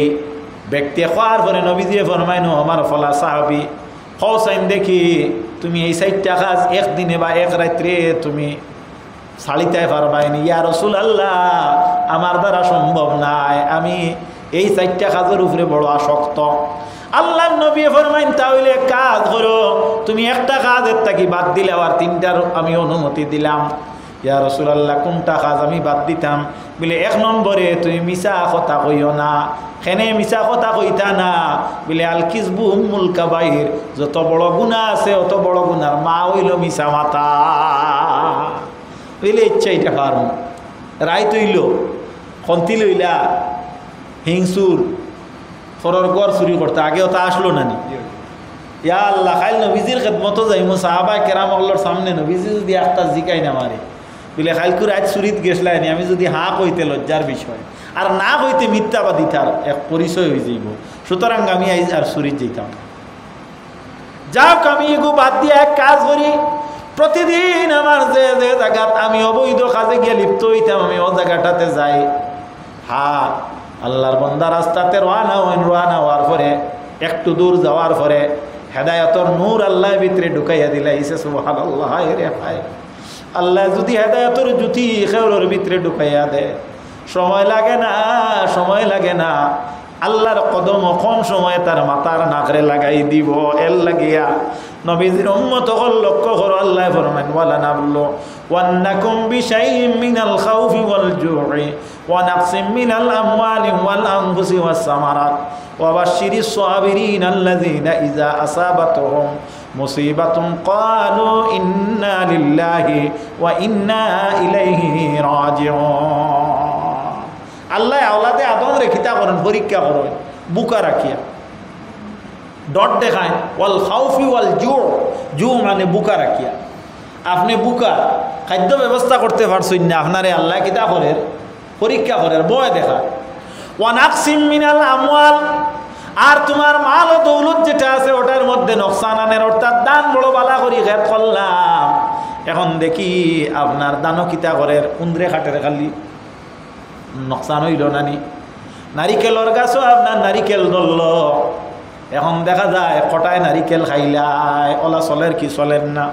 ব্যক্তি খাওয়ার পরে নবীজি ফরমাইনো, আমার ফলা সাহাবী হসাইন, দেখি তুমি এই 4টা কাজ একদিনে বা এক রাত্রে তুমি ছাড়িতে পারবাইনি। ইয়া রাসূলুল্লাহ, আমার দ্বারা সম্ভব নাই, আমি এই 4টা কাজের উপরে বড় আসক্ত। আল্লাহর নবী ফরমাইন, তাহলে কাজ করো, তুমি একটা কাজের থাকি বাদ দিলে, আবার 3টার আমি অনুমতি দিলাম। ইয়া রাসূলুল্লাহ কোনটা কাজ আমি বাদ দিতাম? বলে 1 নম্বরে তুমি মিছা কথা কইও না। কেনে মিছা কথা কইতা না? বলে আল কিযবু উম্মুল কাবাইর, যত বড় গুনাহ আছে অত বড় গুনার মা হইল মিছা মাতা। বলে ইচ্ছা এটা পারম রায় তৈল খন্তি লইলা হিংসুর ফরর গড় চুরি করতে আগেও তা আসলো না নি? ইয়া আল্লাহ, খাইল নবীজির খেদমতো যাইমো সাহাবায়ে কেরাম আল্লাহর সামনে নবীজি যদি একটা জিকাই না মারে বলে খাইলকুর আজ চুরিত গেছলাইনি, আমি যদি হাঁ কইতে লজ্জার বিষয়, আর না কইতে মিথ্যাবাদী তার এক পরিচয় হয়ে যাইব। সুতরাং আমি আজ আর চুরিত যেতাম। যাক, আমি এগু বাদ দিয়ে এক কাজ করি, প্রতিদিন আমার যে যে জায়গাত আমি অবৈধ কাজে গিয়ে লিপ্ত হইতাম আমি ও জায়গাটাতে যাই। হ্যাঁ, আল্লাহর বান্দা রাস্তাতে রওনা হওয়ার পরে একটু দূর যাওয়ার পরে হেদায়তর নূর আল্লাহ ভিতরে ঢুকাইয়া দিলাইছে। সুবহানাল্লাহ। রে ভাই, আল্লাহ যদি হেদায়তর জ্যোতি খেওরের ভিতরে ঢুকাইয়া দে, সময় লাগে না, সময় লাগে না। আল্লাহর কদম কম সময়ে তার মাথার নাকরে লাগাই দিব। এর লাগিয়া নবীজির উম্মত হল লক্ষ্য করো। আল্লাহ ফরমান ওয়ালা নাবলু ওয়ান্নাকুম বিশাইইম মিনাল খাউফি ওয়াল জু'i ওয়া নাকসিম মিনাল আমওয়ালি ওয়াল আনফুসি ওয়াস সামারাত ওয়া বাশশিরিস সাবিরিন আল্লাযীনা ইযা আসাবাতুহুম মুসিবাতুন ক্বালু ইন্না লিল্লাহি ওয়া ইন্না ইলাইহি রাজিউন। আল্লাহ আওলাদে আদম রেখিতা করেন, পরীক্ষা করেন বুকা রাখিয়া, ডট দেখায় ওয়াল খাউফি ওয়াল জু মানে বুকা রাখিয়া। আপনি বুকা খাদ্য ব্যবস্থা করতে পারছেন না, আপনারে আল্লাহ কিতা করে পরীক্ষা করে, বয় দেখা। ওয়ানাকসিম মিনাল আমওয়াল, আর তোমার মাল ও দৌলত যেটা আছে ওটার মধ্যে নকশান আনের, অর্থাৎ দান বড় বালা করি খেত করলাম, এখন দেখি আপনার দানও কিতা করে উন্দ্রে খাটের খালি নকশান হইল নানি। নারিকেলর গাছও আপনার নারিকেল ধরল, এখন দেখা যায় কটায় নারিকেল খাইলাই, ওলা চলের কি চলেন না।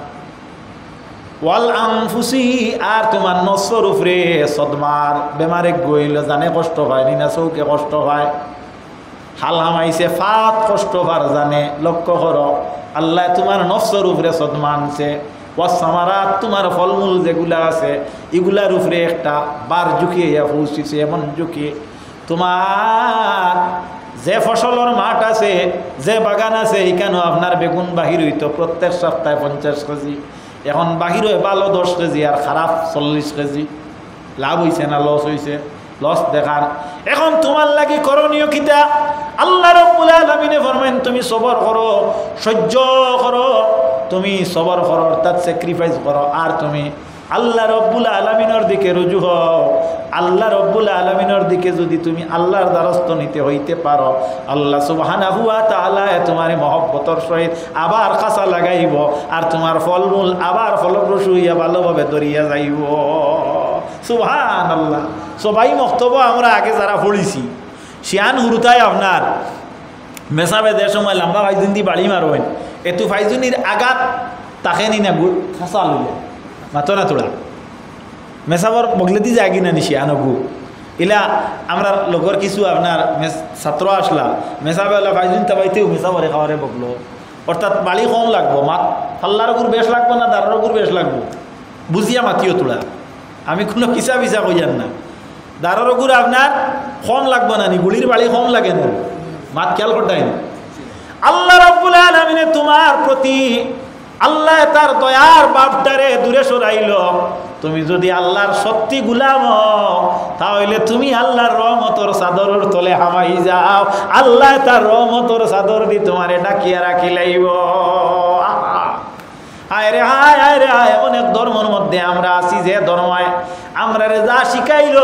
ওয়াল আনফুসি, আর তোমার নসর উপরে সদমার বেমারে গইল, জানে কষ্ট হয়নি না চৌকে কষ্ট হয়, হাল হামাইছে ফাত কষ্ট পার জানে। লক্ষ্য করো আল্লাহ তোমার নফসর উপরে সদমা আনছে। ওয়াসামারাত, তোমার ফলমূল যেগুলা আছে এগুলার উপরে একটা বার ঝুঁকিয়ে পৌঁছিছে, এমন ঝুঁকি তোমার যে ফসলের মাঠ আছে, যে বাগান আছে, এখানেও আপনার বেগুন বাহির হইতো প্রত্যেক সপ্তাহে 50 কেজি, এখন বাহির হয়ে ভালো 10 কেজি আর খারাপ 40 কেজি। লাভ হয়েছে না লস হয়েছে? লস দেখান। এখন তোমার লাগি করণীয় কিতা? আল্লাহ রাব্বুল আলামিনে ফরমায়েন তুমি সবর করো, সহ্য করো, তুমি সবর করো অর্থাৎ স্যাক্রিফাইস করো, আর তুমি আল্লাহ রাব্বুল আলামিনের দিকে রুজু হও। আল্লাহ রাব্বুল আলামিনের দিকে যদি তুমি আল্লাহর দ্বারস্থ নিতে হইতে পারো, আল্লাহ সুবহানাহু ওয়া তাআলা তোমার মহব্বতর সহিত আবার কাঁচা লাগাইব, আর তোমার ফলমূল আবার ফলপ্রসূ হইয়া ভালোভাবে দরিয়া যাইব। সুবহানাল্লাহ। সবাই বক্তব্য আমরা আগে যারা পড়েছি শিয়ান হুরুতায় আপনার মেসাবে দেড় সময় লম্বা ফাইজুন দি বাড়ি মারবেন, এতু ফাইজুনির আঘাত তাকে নি না খাঁচা লইলে মাতো না তোড়া মেসাবর বগলে দি যায় কিনা নিশি আনগু ইলা আমরা লোকের কিছু আপনার ছাত্র আসলা মেসাবে ফাইজুন তাবাইতেও মেসাবরে খাওয়ারে বকলো, অর্থাৎ বাড়ি কম লাগবো, মাত ফাল্লার গুড় বেশ লাগবো না দাঁড়ার গুড় বেশ লাগবো, বুঝিয়া মাতিও তোড়া। আমি কোনো কিসা বিসা কইয়ান না, দাঁড়ার গুড় আপনার কম লাগবো না নি, গুলির বাড়ি কম লাগে না, মাত খেয়াল করতেই না। আল্লাহ রাব্বুল আলামিনে তোমার প্রতি আল্লাহ তার দয়ার বাপটারে দূরে সরাইল। তুমি যদি আল্লাহর সত্যি গুলাম তাহলে তুমি আল্লাহর রহমতর চাদরের তলে হামাই যাও, আল্লাহ তার রহমতর চাদর দি তোমারে ডাকিয়া রাখি লাইব। হায় রে হায়, হায় রে হায়, অনেক ধর্মের মধ্যে আমরা আছি যে ধর্মায় আমরা যা শিখাইল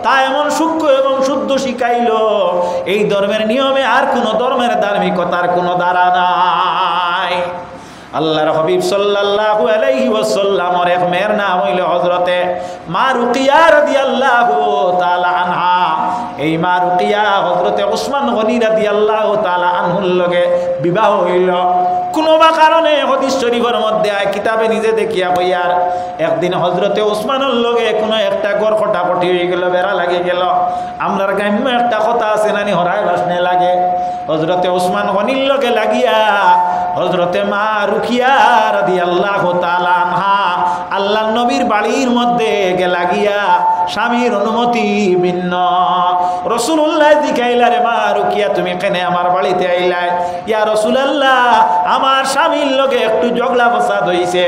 তা এমন সূক্ষ্ম এবং শুদ্ধ শিখাইল, এই ধর্মের নিয়মে আর কোন ধর্মের ধার্মিকতার কোনো দ্বারা নাই। আল্লাহর হাবিব সাল্লাল্লাহু আলাইহি ওয়াসাল্লামের এক মেয়ের নাম হইল হযরতে মা রুকিয়া রাদিয়াল্লাহু তাআলা আনহা। এই মা রুকিয়া হযরতে ওসমান গনি রাদিয়াল্লাহু তাআলা আনহুর লগে বিবাহ হইল। কোনো বা কারণে হাদিস শরীফের মধ্যে কিতাবে নিজে দেখিয়া কইয়ার একদিন হযরতে ওসমানের লগে কোনো একটা গড় কটাকটি হয়ে গেল, বেড়া লাগে গেল। আমরার গ্রাম্য একটা কথা আছে নানি হরায় বাসনে লাগে, হযরতে ওসমান গনির লগে লাগিয়া হযরতে মা রুকিয়া রাদিয়াল্লাহু তাআলা আনহা আল্লাহ নবীর বাড়ির মধ্যে গেলা গিয়া স্বামীর অনুমতি ভিন্ন। রাসূলুল্লাহ জিজ্ঞাইলা রে মা রুকিয়া তুমি কেন আমার বাড়িতে আইলাই? ইয়া রাসূলুল্লাহ আমার স্বামীর লগে একটু ঝগড়া ফসাদ হইছে,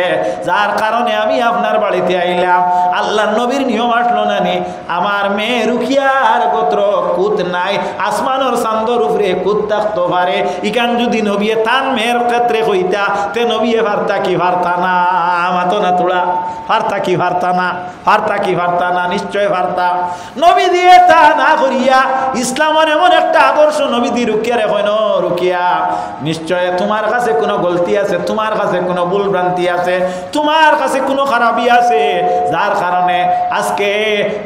যার কারণে আমি আপনার বাড়িতে আইলাম। আল্লাহর নবীর নিয়ম আসলো না নি, আমার মেয়ে রুকিয়ার গোত্র কুত নাই, আসমানের চাঁদর উপরে কুত থাকতে পারে। ইকান যদি নবিয়ে তান মেয়ের ক্ষেত্রে কইতা তে নবিয়ে ভারতা কি ভারতা না, মাতো না তোরা ভারতা কি ভারতা না, ভারতা কি ভারতা না, নিশ্চয় ভারতা। নবী দিয়ে তা না করিয়া ইসলামের এমন একটা আদর্শ নবী দিয়ে রুকিয়া রে কইন রুকিয়া নিশ্চয় তোমার কাছে কোনো গলতি আছে, তোমার কাছে কোনো ভুল ভ্রান্তি আছে, তোমার কাছে কোনো খারাপি আছে, যার কারণে আজকে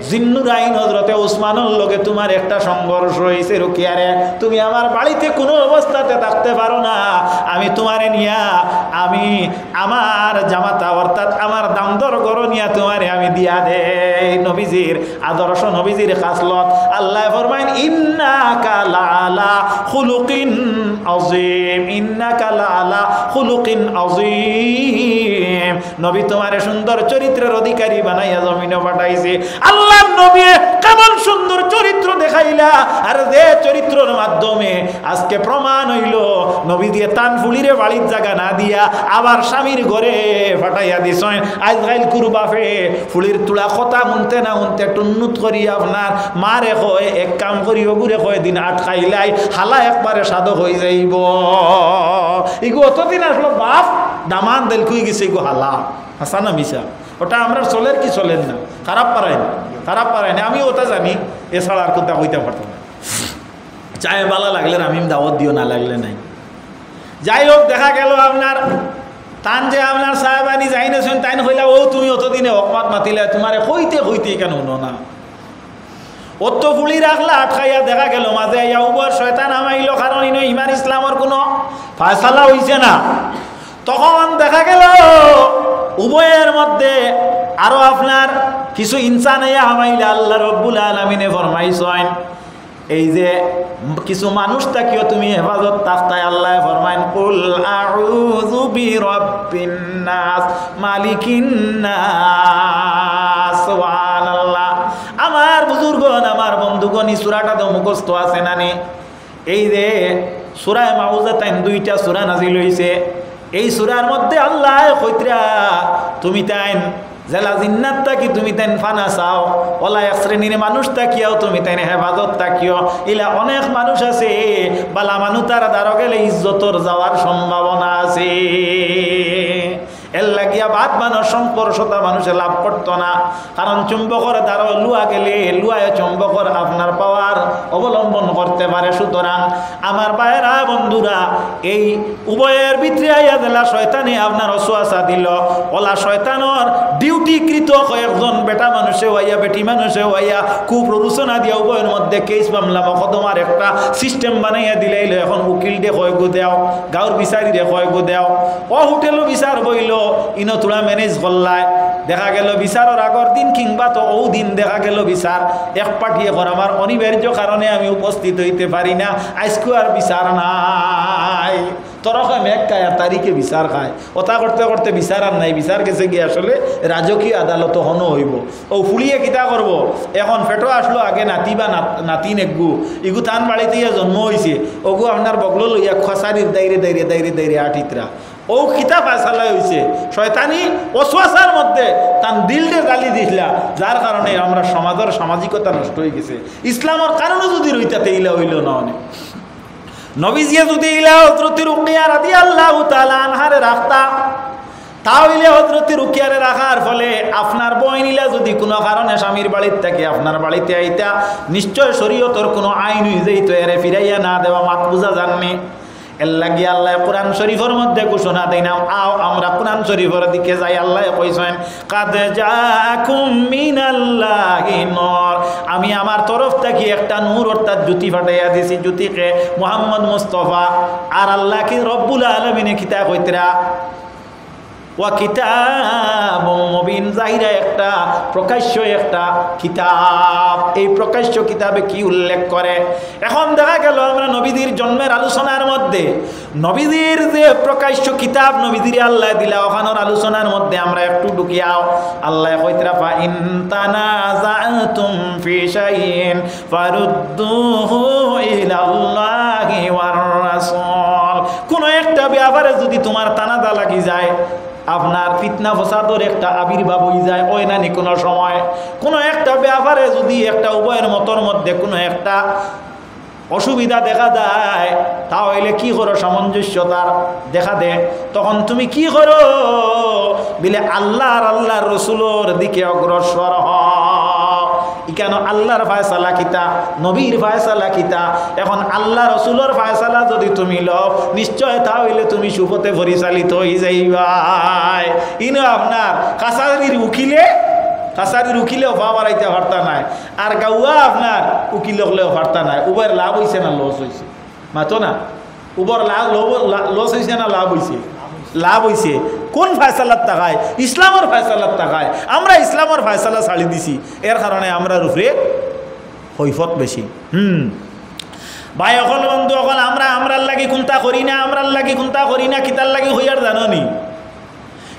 জিন্নুরাইন হযরতে উসমানুর লগে তোমার একটা সংঘর্ষ হয়েছে। রুকিয়া রে তুমি আমার বাড়িতে কোনো অবস্থাতে থাকতে পারো না, আমি তোমারে নিয়া আমি আমার জামাতা অর্থাৎ আমার দামদর গরো নিয়া তোমারে আমি দিয়া দেই। নবীজির আদর্শ, নবীজির খাসলত। আল্লাহ ফরমাইন ইন্নাকা লাআলা খুলুকিন আযীম, ইন্নাকা লাআলা খুলুকিন আযীম। নবী তোমারে সুন্দর চরিত্রের অধিকারী বানাইয়া জমিনে পাঠাইছে। আল্লাহর নবী কেমন সুন্দর চরিত্র দেখাইলা, আর যে চরিত্রের মাধ্যমে আজকে প্রমাণ হইল নবী দিয়ে তান ফুলিরে বাড়ির জায়গা না দিয়া আবার স্বামীর ঘরে ফাটাইয়া দিছেন। আজকাল কুরবাফে ফুলির তুলা কথা শুনতে না শুনতে টুন্নুত করি আপনার মারে কয় এক কাম করি ওগুরে কয় দিন আটকাইলাই হালা একবারে সাধক হয়ে যাইব। এগু অতদিন আসলো বাপ দামান দেল কুই গেছে এগু হালা হাসা না মিশা, ওটা আমরা চলের কি চলেন না, খারাপ পারায় না, খারাপ পারায় না, আমি ওটা জানি, এছাড়া আর কোথাও হইতে পারতাম না। চায় ভালো লাগলে আমি দাওয়াত দিও, না লাগলে নাই। যাই হোক দেখা গেল আপনার তান যে আপনার সাহেবানি যাই নেছেন তাই হইলা ও তুমি অতদিনে অকমাত মাতিলে তোমারে কইতে কইতে কেন শুনো না, অত ফুলি রাখলা আটকাইয়া দেখা গেল মাঝে ইয়া উবর শয়তান আমাইল, কারণ ইমান ইসলামের কোনো ফায়সালা হইছে না। তখন দেখা গেল উভয়ের মধ্যে আরো আপনার কিছু ইনসান হামাইলে আল্লাহ রব্বুল আলামিনে ফরমাইছেন এই যে কিছু মানুষ তাকিও তুমি হেফাজত তাফতায় আল্লাহ ফরমাইন কুল আউযু বিরাব্বিন নাস মালিকিন নাস। সুবহানাল্লাহ। আমার বুজুর্গণ, আমার বন্ধুগণ, এই সূরাটা তো মুখস্থ আছে নানি? এই যে সূরা মাউজাতাইন দুইটা সূরা নাজিল হইছে, এই সূরার মধ্যে আল্লাহ কইতরা তুমি তাইন জেলা জিন্নাত তাকি তুমি তাইন ফানা চাও, ওলা এক শ্রেণীর মানুষ তাকিয়াও তুমি তাইন হেফাজত তাকিও। ইলা অনেক মানুষ আছে বালা মানুষ তারা দ্বারা গেলে ইজ্জতর যাওয়ার সম্ভাবনা আছে। এর লাগিয়া বাদ মানুষ সম্পর্কতা মানুষে লাভ করতো না, কারণ চুম্বকর দ্বারা লুয়া গেলে লুয়ায় চুম্বকর আপনার পাওয়ার অবলম্বন করতে পারে। সুতরাং আমার ভাইয়েরা বন্ধুরা, এই উভয়ের ভিতরে আইয়া দিলা শয়তানে আপনার অসুয়াশা দিল। ওলা শয়তানোর ডিউটিকৃত কয়েকজন বেটা মানুষে হইয়া বেটি মানুষে হইয়া কুপ্ররোচনা দিয়া উভয়ের মধ্যে কেস মামলা মকদ্দমার একটা সিস্টেম বানাইয়া দিলাইল। এখন উকিল দে কয় গো দেও, গাঁর বিচারি দে কয় গো দেও, ও হোটেলও বিচার বইল ইনো তোরা ম্যানেজ করলায়। দেখা গেল বিচারের আগর দিন কিংবা তো ও দিন দেখা গেল বিচার এক পাঠিয়ে কর আমার অনিবার্য কারণে আমি উপস্থিত হইতে পারি না, আজকে আর বিচার নাই। তোরা কয় মেঘ খায় আর তারিখে বিচার খায়, ওটা করতে করতে বিচার আর নাই। বিচার গেছে গিয়ে আসলে রাজকীয় আদালত হনো হইব। ও ফুলিয়ে কিতা করব, এখন ফেটো আসলো আগে নাতি বা নাতি নেগু ইগু তান বাড়িতে জন্ম হয়েছে, ওগু আপনার বগলো লইয়া খসারির দাইরে দাইরে দাইরে দাইরে আটিতরা ও কিতাব আসালাই হয়েছে। শয়তানি অশ্বাসার মধ্যে তার দিলকে গালি দিছিলা, যার কারণে আমরা সমাজের সামাজিকতা নষ্ট হয়ে গেছে। ইসলামের কারণে যদি রইতাতে ইলা হইল না অনেক নবীজিয়ে যদি ইলা হযরত রুকিয়া রাদিয়াল্লাহু তাআলা আনহারে রাখতা, তাহলে হযরত রুকিয়ারে রাখার ফলে আপনার বইনিলা যদি কোনো কারণে স্বামীর বাড়ির থেকে আপনার বাড়িতে আইতা, নিশ্চয় শরীয়তের কোনো আইন হয়ে যাইতো, এরে ফিরাইয়া না দেওয়া মাত বুঝা জাননি। এর লাগি আল্লাহ কোরআন শরীফের মধ্যে ঘোষণা দেয় না। আও আমরা কোরআন শরীফের দিকে যাই। আল্লাহ কইছেন কাদ জাকুম মিনাল্লাহি নূর, আমি আমার তরফ থেকে একটা নূর অর্থাৎ জ্যোতি ফাটাইয়া দিছি, জ্যোতিকে মুহাম্মদ মুস্তাফা। আর আল্লাহ কি রব্বুল আলামিনে কিতা কইতরা ওয়া কিতাবুম মুবিন, জাহিরা একটা, প্রকাশ্য একটা কিতাব। এই প্রকাশ্য কিতাবে কি উল্লেখ করে? এখন দেখা গেল আমরা নবীদের জন্মের আলোচনার মধ্যে নবীদের যে প্রকাশ্য কিতাব নবীদের আল্লাহ দিলা, ওখানোর আলোচনার মধ্যে আমরা একটু ঢুকিয়াও। আল্লাহ কইতরা ফা ইন তানাযাতুম ফি শাইইন ফারুদ্দুহু ইলাল্লাহি ওয়ার রাসূল। কোন একটা ব্যাপারে যদি তোমার তানাদা লাগি যায়, আপনার ফিতনা ফসাদর একটা আবির্ভাব হয়ে যায়, ওই না নি কোনো সময় কোনো একটা ব্যাপারে যদি একটা উভয়ের মতর মধ্যে কোনো একটা অসুবিধা দেখা যায়, তাহলে কি করো? সামঞ্জস্যতার দেখা দে, তখন তুমি কি করো? বলে আল্লাহর রসুলোর দিকে অগ্রসর হও। কেন? আল্লাহর ফায়সালা কিতা, নবীর ফায়সালা কিতা। এখন আল্লাহ রসুলোর ফায়সালা যদি তুমি লও, নিশ্চয় তাহলে তুমি সুপথে পরিচালিত হয়ে যাইবাই। ইনো আপনার কাছারির উকিলেও পা বাড়াইতে পারতা নাই, আর গাউয়া আপনার উকিল হলেও পারতা নাই। উবার লাভ হয়েছে না লস হয়েছে? মাতো না, উবার লস হয়েছে না লাভ হয়েছে? লাভ হয়েছে। কোন ফায়সালার টাকায়? ইসলামের ফায়সালার টাকায়। আমরা ইসলামের ফায়সালা ছাড়ি দিছি, এর কারণে আমরা উপরে কৈফত বেশি। ভাই অকল বন্ধু অকল আমরার লাগি কোনটা করি না, আমরার লাগি কোনটা করি না, কিতার লাগি হইয়ার জানো নি?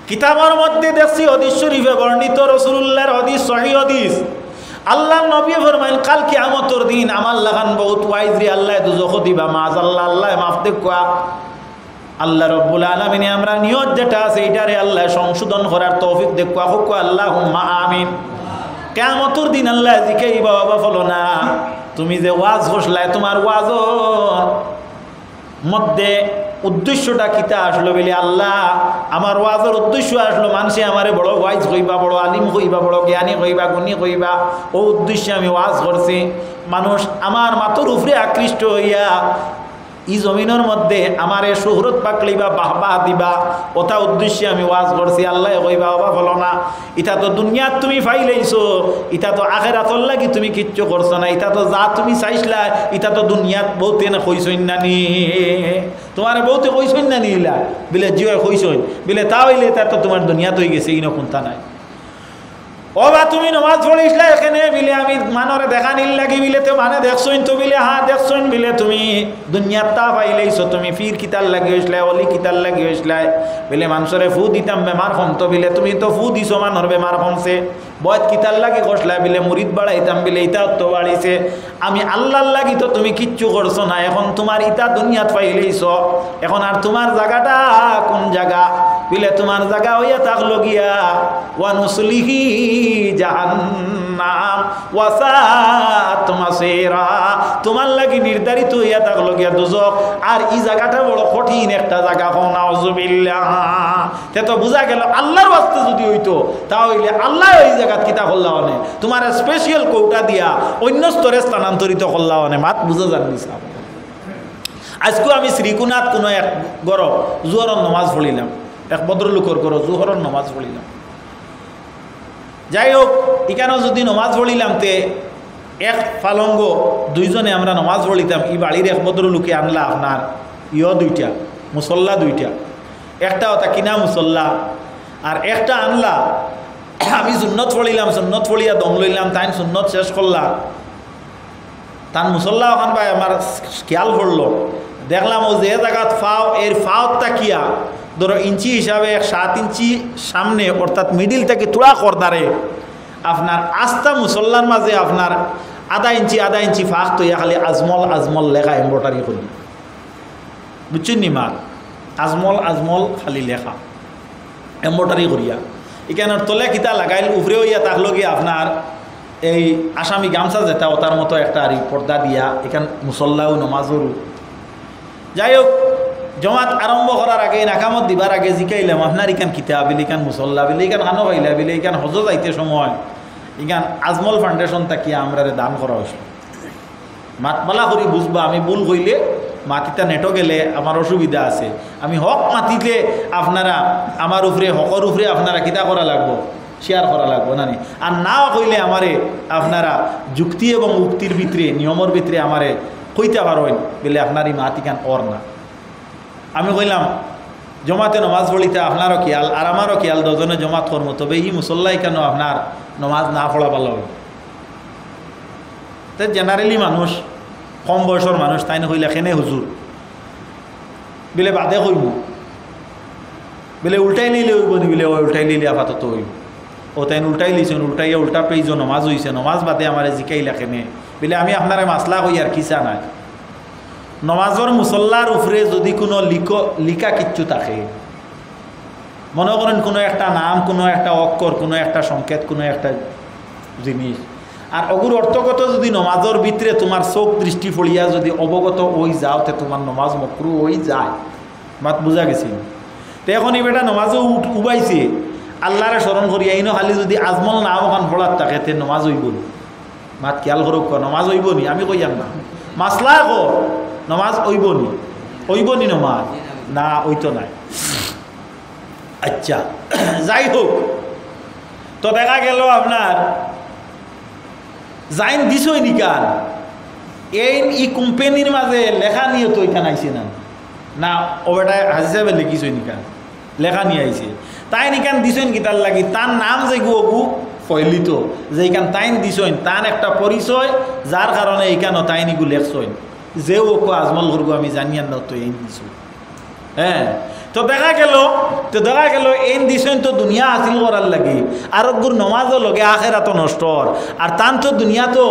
কিতাবের মধ্যে দেখছি হাদিস শরীফে বর্ণিত, রাসূলুল্লাহর হাদিস, সহিহ হাদিস। আল্লাহ নবী ফরমাইন কাল কিয়ামতের দিন আমার লাগান বহুত ওয়াইজরি আল্লাহ দুজখ দিবা, মাআযাল্লাহ আল্লাহ মাফ দেখবা। আল্লাহ রব্বুল আলামিন আমরা নিয়ত যেটা আছে এটারে আল্লাহ সংশোধন করার তৌফিক দেখবা। হোক আল্লাহুম্মা আমিন। কিয়ামতের দিন আল্লাহ জিকাইবা, বাবা ফলো না তুমি যে ওয়াজ করছলাই, তোমার ওয়াজর মধ্যে উদ্দেশ্যটা কিতা আসলো? বলে আল্লাহ আমার ওয়াজের উদ্দেশ্য আসলো মানুষে আমারে বড় ওয়াইজ কইবা, বড় আলিম কইবা, বড় জ্ঞানী কইবা, গুণী কইবা। ও উদ্দেশ্যে আমি ওয়াজ করছি। মানুষ আমার মাথার উপরে আকৃষ্ট হইয়া ই জমিনের মধ্যে আমারে শুহরত পাকলিবা, বাহবাহ দিবা, ওটা উদ্দেশ্যে আমি ওয়াজ করছি। আল্লাহ কইবা বাবা বলো না, ইটা তো দুনিয়াত তুমি ফাইলাইছো, ইটা তো আখিরাতর লাগি তুমি কিচ্ছু করছো না। ইটা তো যা তুমি চাইছিলা, ইটা তো দুনিয়াত বহুতে না কইছইন না নি, তোমার বহুতে কইছইন না নিলা বিলে জিও কইছইন বিলে, তা হইলে এটা তো তোমার দুনিয়াত হয়ে গেছে, ইনো কোনটা নাই। ও বা তুমি নমাজ পড়িসলা এখানে বিলে আমি মানরে দেখা নিল লাগি বিলে, তো মানে দেখছইন তো বিলে, হ্যাঁ দেখছইন বিলে, তুমি দুনিয়ার তা পাইলেইছো, তুমি ফির কিতার লাগি হইসলাই, অলি কিতার লাগি হইসলাই বিলে, মানুষরে ফু দিতাম বেমার কমতো বিলে, তুমি তো ফু দিছো মানুষ বেমার কমছে। বয়ত কিতার লাগি কষলাই বিলে, মুরিদ বাড়াইতাম বিলে, ইটা তো বাড়িছে। আমি আল্লাহর লাগি তো তুমি কিচ্ছু করছো না। এখন তোমার ইটা দুনিয়াত পাইলেইছ, এখন আর তোমার জায়গাটা কোন জায়গা বিলে? তোমার জায়গা হইয়া থাকলো গিয়া ওয়া নুসলিহি জাহান্নাম ওয়া সাআত মাসীরা, তোমার লাগি নির্ধারিত হইয়া থাকলো গিয়া দুজক। আর এই জায়গাটা বড় কঠিন একটা জায়গা। নাউযুবিল্লাহ। তে তো বুঝা গেল আল্লাহর ওয়াস্তে যদি হইতো তাহলে আল্লাহ ওই জায়গাত কিতা করলা অনে, তোমার স্পেশাল কৌটা দিয়া অন্য স্তরে স্থানান্তরিত করলা অনে। মাত বুঝা জানবি সাহেব। আজকেও আমি শ্রীকুনাথ কোনো এক গড় জোহরের নমাজ পড়িলাম, এক ভদ্রলোকের গড় জোহরের নমাজ পড়িলাম। যাই হোক, এখানেও যদি নমাজ পড়িলাম তে এক ফালঙ্গ দুইজনে আমরা নমাজ পড়িতাম। এই বাড়ির এক ভদ্রলোকে আনলা আপনার দুইটা মুসল্লা, দুইটা, একটা ওটা কিনা মুসল্লা, আর একটা আনলা আমি সুন্নত পড়িলাম। সুন্নত পড়িয়া দম লইলাম, তাই সুন্নত শেষ করলাম, তার মুসল্লা ওখান ভাই আমার খেয়াল পড়লো। দেখলাম ও যে জায়গাত ফাও, এর ফাওটা কিয়া ধরো ইঞ্চি হিসাবে 7 ইঞ্চি সামনে, অর্থাৎ মিডিল থেকে তোড়া করদারে আপনার আস্তা মুসল্লার মাঝে আপনার আধা ইঞ্চি ফাঁক তৈয়া খালি আজমল আজমল লেখা এম্ব্রয়ডারি করি, বুঝছেন নি মা? আজমল খালি লেখা এম্ব্রয়ডারি করিয়া এখানের তলে কিতা লাগাইল, উপরে হইয়া থাকলো গিয়ে আপনার এই আসামি গামছা যেটা ওটার মতো একটা আর পর্দা দিয়া এখান মুসল্লাও নমাজরও। যাই হোক, জমাত আরম্ভ করার আগে, নাকামত দিবার আগে জিকাইলাম আপনার ইখান কিতা বিলে, ইখান মুসল্লা বিলে, ইখান খানো পাইলা বিলে, ইখান হজ যাইতে সময় ইখান আজমল ফাউন্ডেশন তাকিয়া আমরা দান করা হয়েছিল। মাতমালা করি বুঝবা, আমি ভুল কইলে মাতিটা নেটো গেলে আমার অসুবিধা আছে। আমি হক মাতিলে আপনারা আমার উপরে হকর উপরে আপনারা কিতা করা লাগবো, শেয়ার করা লাগবো না নি। আর নাও কইলে আমারে আপনারা যুক্তি এবং উক্তির ভিতরে নিয়মের ভিতরে আমারে কইতে পারেন বলে আপনার এই মাতিকান অর না। আমি কইলাম জমাতে নমাজ পড়িতে আপনারও খেয়াল আর আমারও খেয়াল দুজনে জমাত করবো, তবে এই মুসল্লাই কেন আপনার নমাজ না পড়া ভালো হবে। তো জেনারেলি মানুষ কম বয়সের মানুষ তাই হইলে কেনে হুজুর বিলে বাদে কইব, বিলে উল্টাই নিলে হইব নি, বিলে উল্টাই নিলে আপাতত হইব। ও তাই উল্টাই লিছেন, উল্টাইয়া উল্টা পেয়েছ নমাজ হইছে, নমাজ বাদে আমার জিকাইলা কেনে বিলে আমি আপনারে মাসলা হই আর কিসা নাই। নমাজর মুসল্লার উপরে যদি কোনো লিখা কিচ্ছু থাকে, মনে করেন কোনো একটা নাম, কোনো একটা অক্ষর, কোনো একটা সংকেত, কোনো একটা জিনিস, আর অগুর অর্থগত যদি নমাজর ভিতরে তোমার চোখ দৃষ্টি পড়িয়া যদি অবগত ওই যাও, তে তোমার নমাজ মকরু হয়ে যায়। মাত বুঝা গেছি। তো এখন এই বেটা নমাজও উবাইছে, আল্লাহরে স্মরণ করিয়া ইনো খালি যদি আজমল নাম ওখান পড়ার থাকে তে নমাজ হইব নি। মাত খেয়াল করুক, নমাজ হইব নি, আমি কইয়াম না মাসলা কো নমাজ হইব নি নমাজ না, ওইতো নাই। আচ্ছা যাই হোক, তো দেখা গেল আপনার জাইন দিছই নিকান এই কোম্পানির মাঝে লেখা নিয়ে তো এখানে আইছে না, না ও বেটা হাজি সাহেব লিখিছই নিকান লেখা নিয়ে আইছে, তাই নিকান দিছইন কিতার লাগি তার নাম যে গু ফয়লিত যে এইখান তাইন দিছইন তার একটা পরিচয়, যার কারণে এইখানে তাই নিগু লেখছইন যে ও আজমল করবো আমি জানিয়ান না তো এই দিছ। হ্যাঁ, তো দেখা গেল এই দিছইন তো দুনিয়া হাসিল করার লাগে, আর গুর নমাজও লগে আখেরা তো নষ্ট, আর তান তো দুনিয়া তো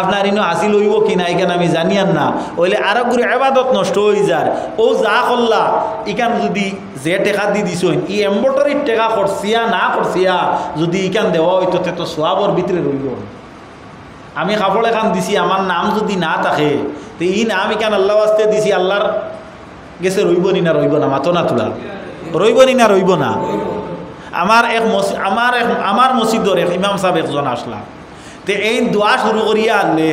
আপনার ইনো হাসিল হইব কিনা এখানে আমি জানিয়ান না, ওইলে আর গুর এবাদত নষ্ট হয়ে যার। ও যা করলা ইখান যদি যে টেকা দি দিছইন ই এম্বটারির টেকা করছিয়া না করছিয়া যদি ইখান দেওয়া হইতো তো সোয়াবর ভিতরে রইল। আমি কাপড় এখান দিছি, আমার নাম যদি না থাকে তো ই নাম ইখান আল্লাহ আসতে দিছি, আল্লাহর গেছে রইব নি না রইব না, মাতো না তোলা রইব নি না রইব না। আমার মসজিদর এক ইমাম সাহেব একজন আসলা, তো এই দোয়া শুরু করিয়া আনলে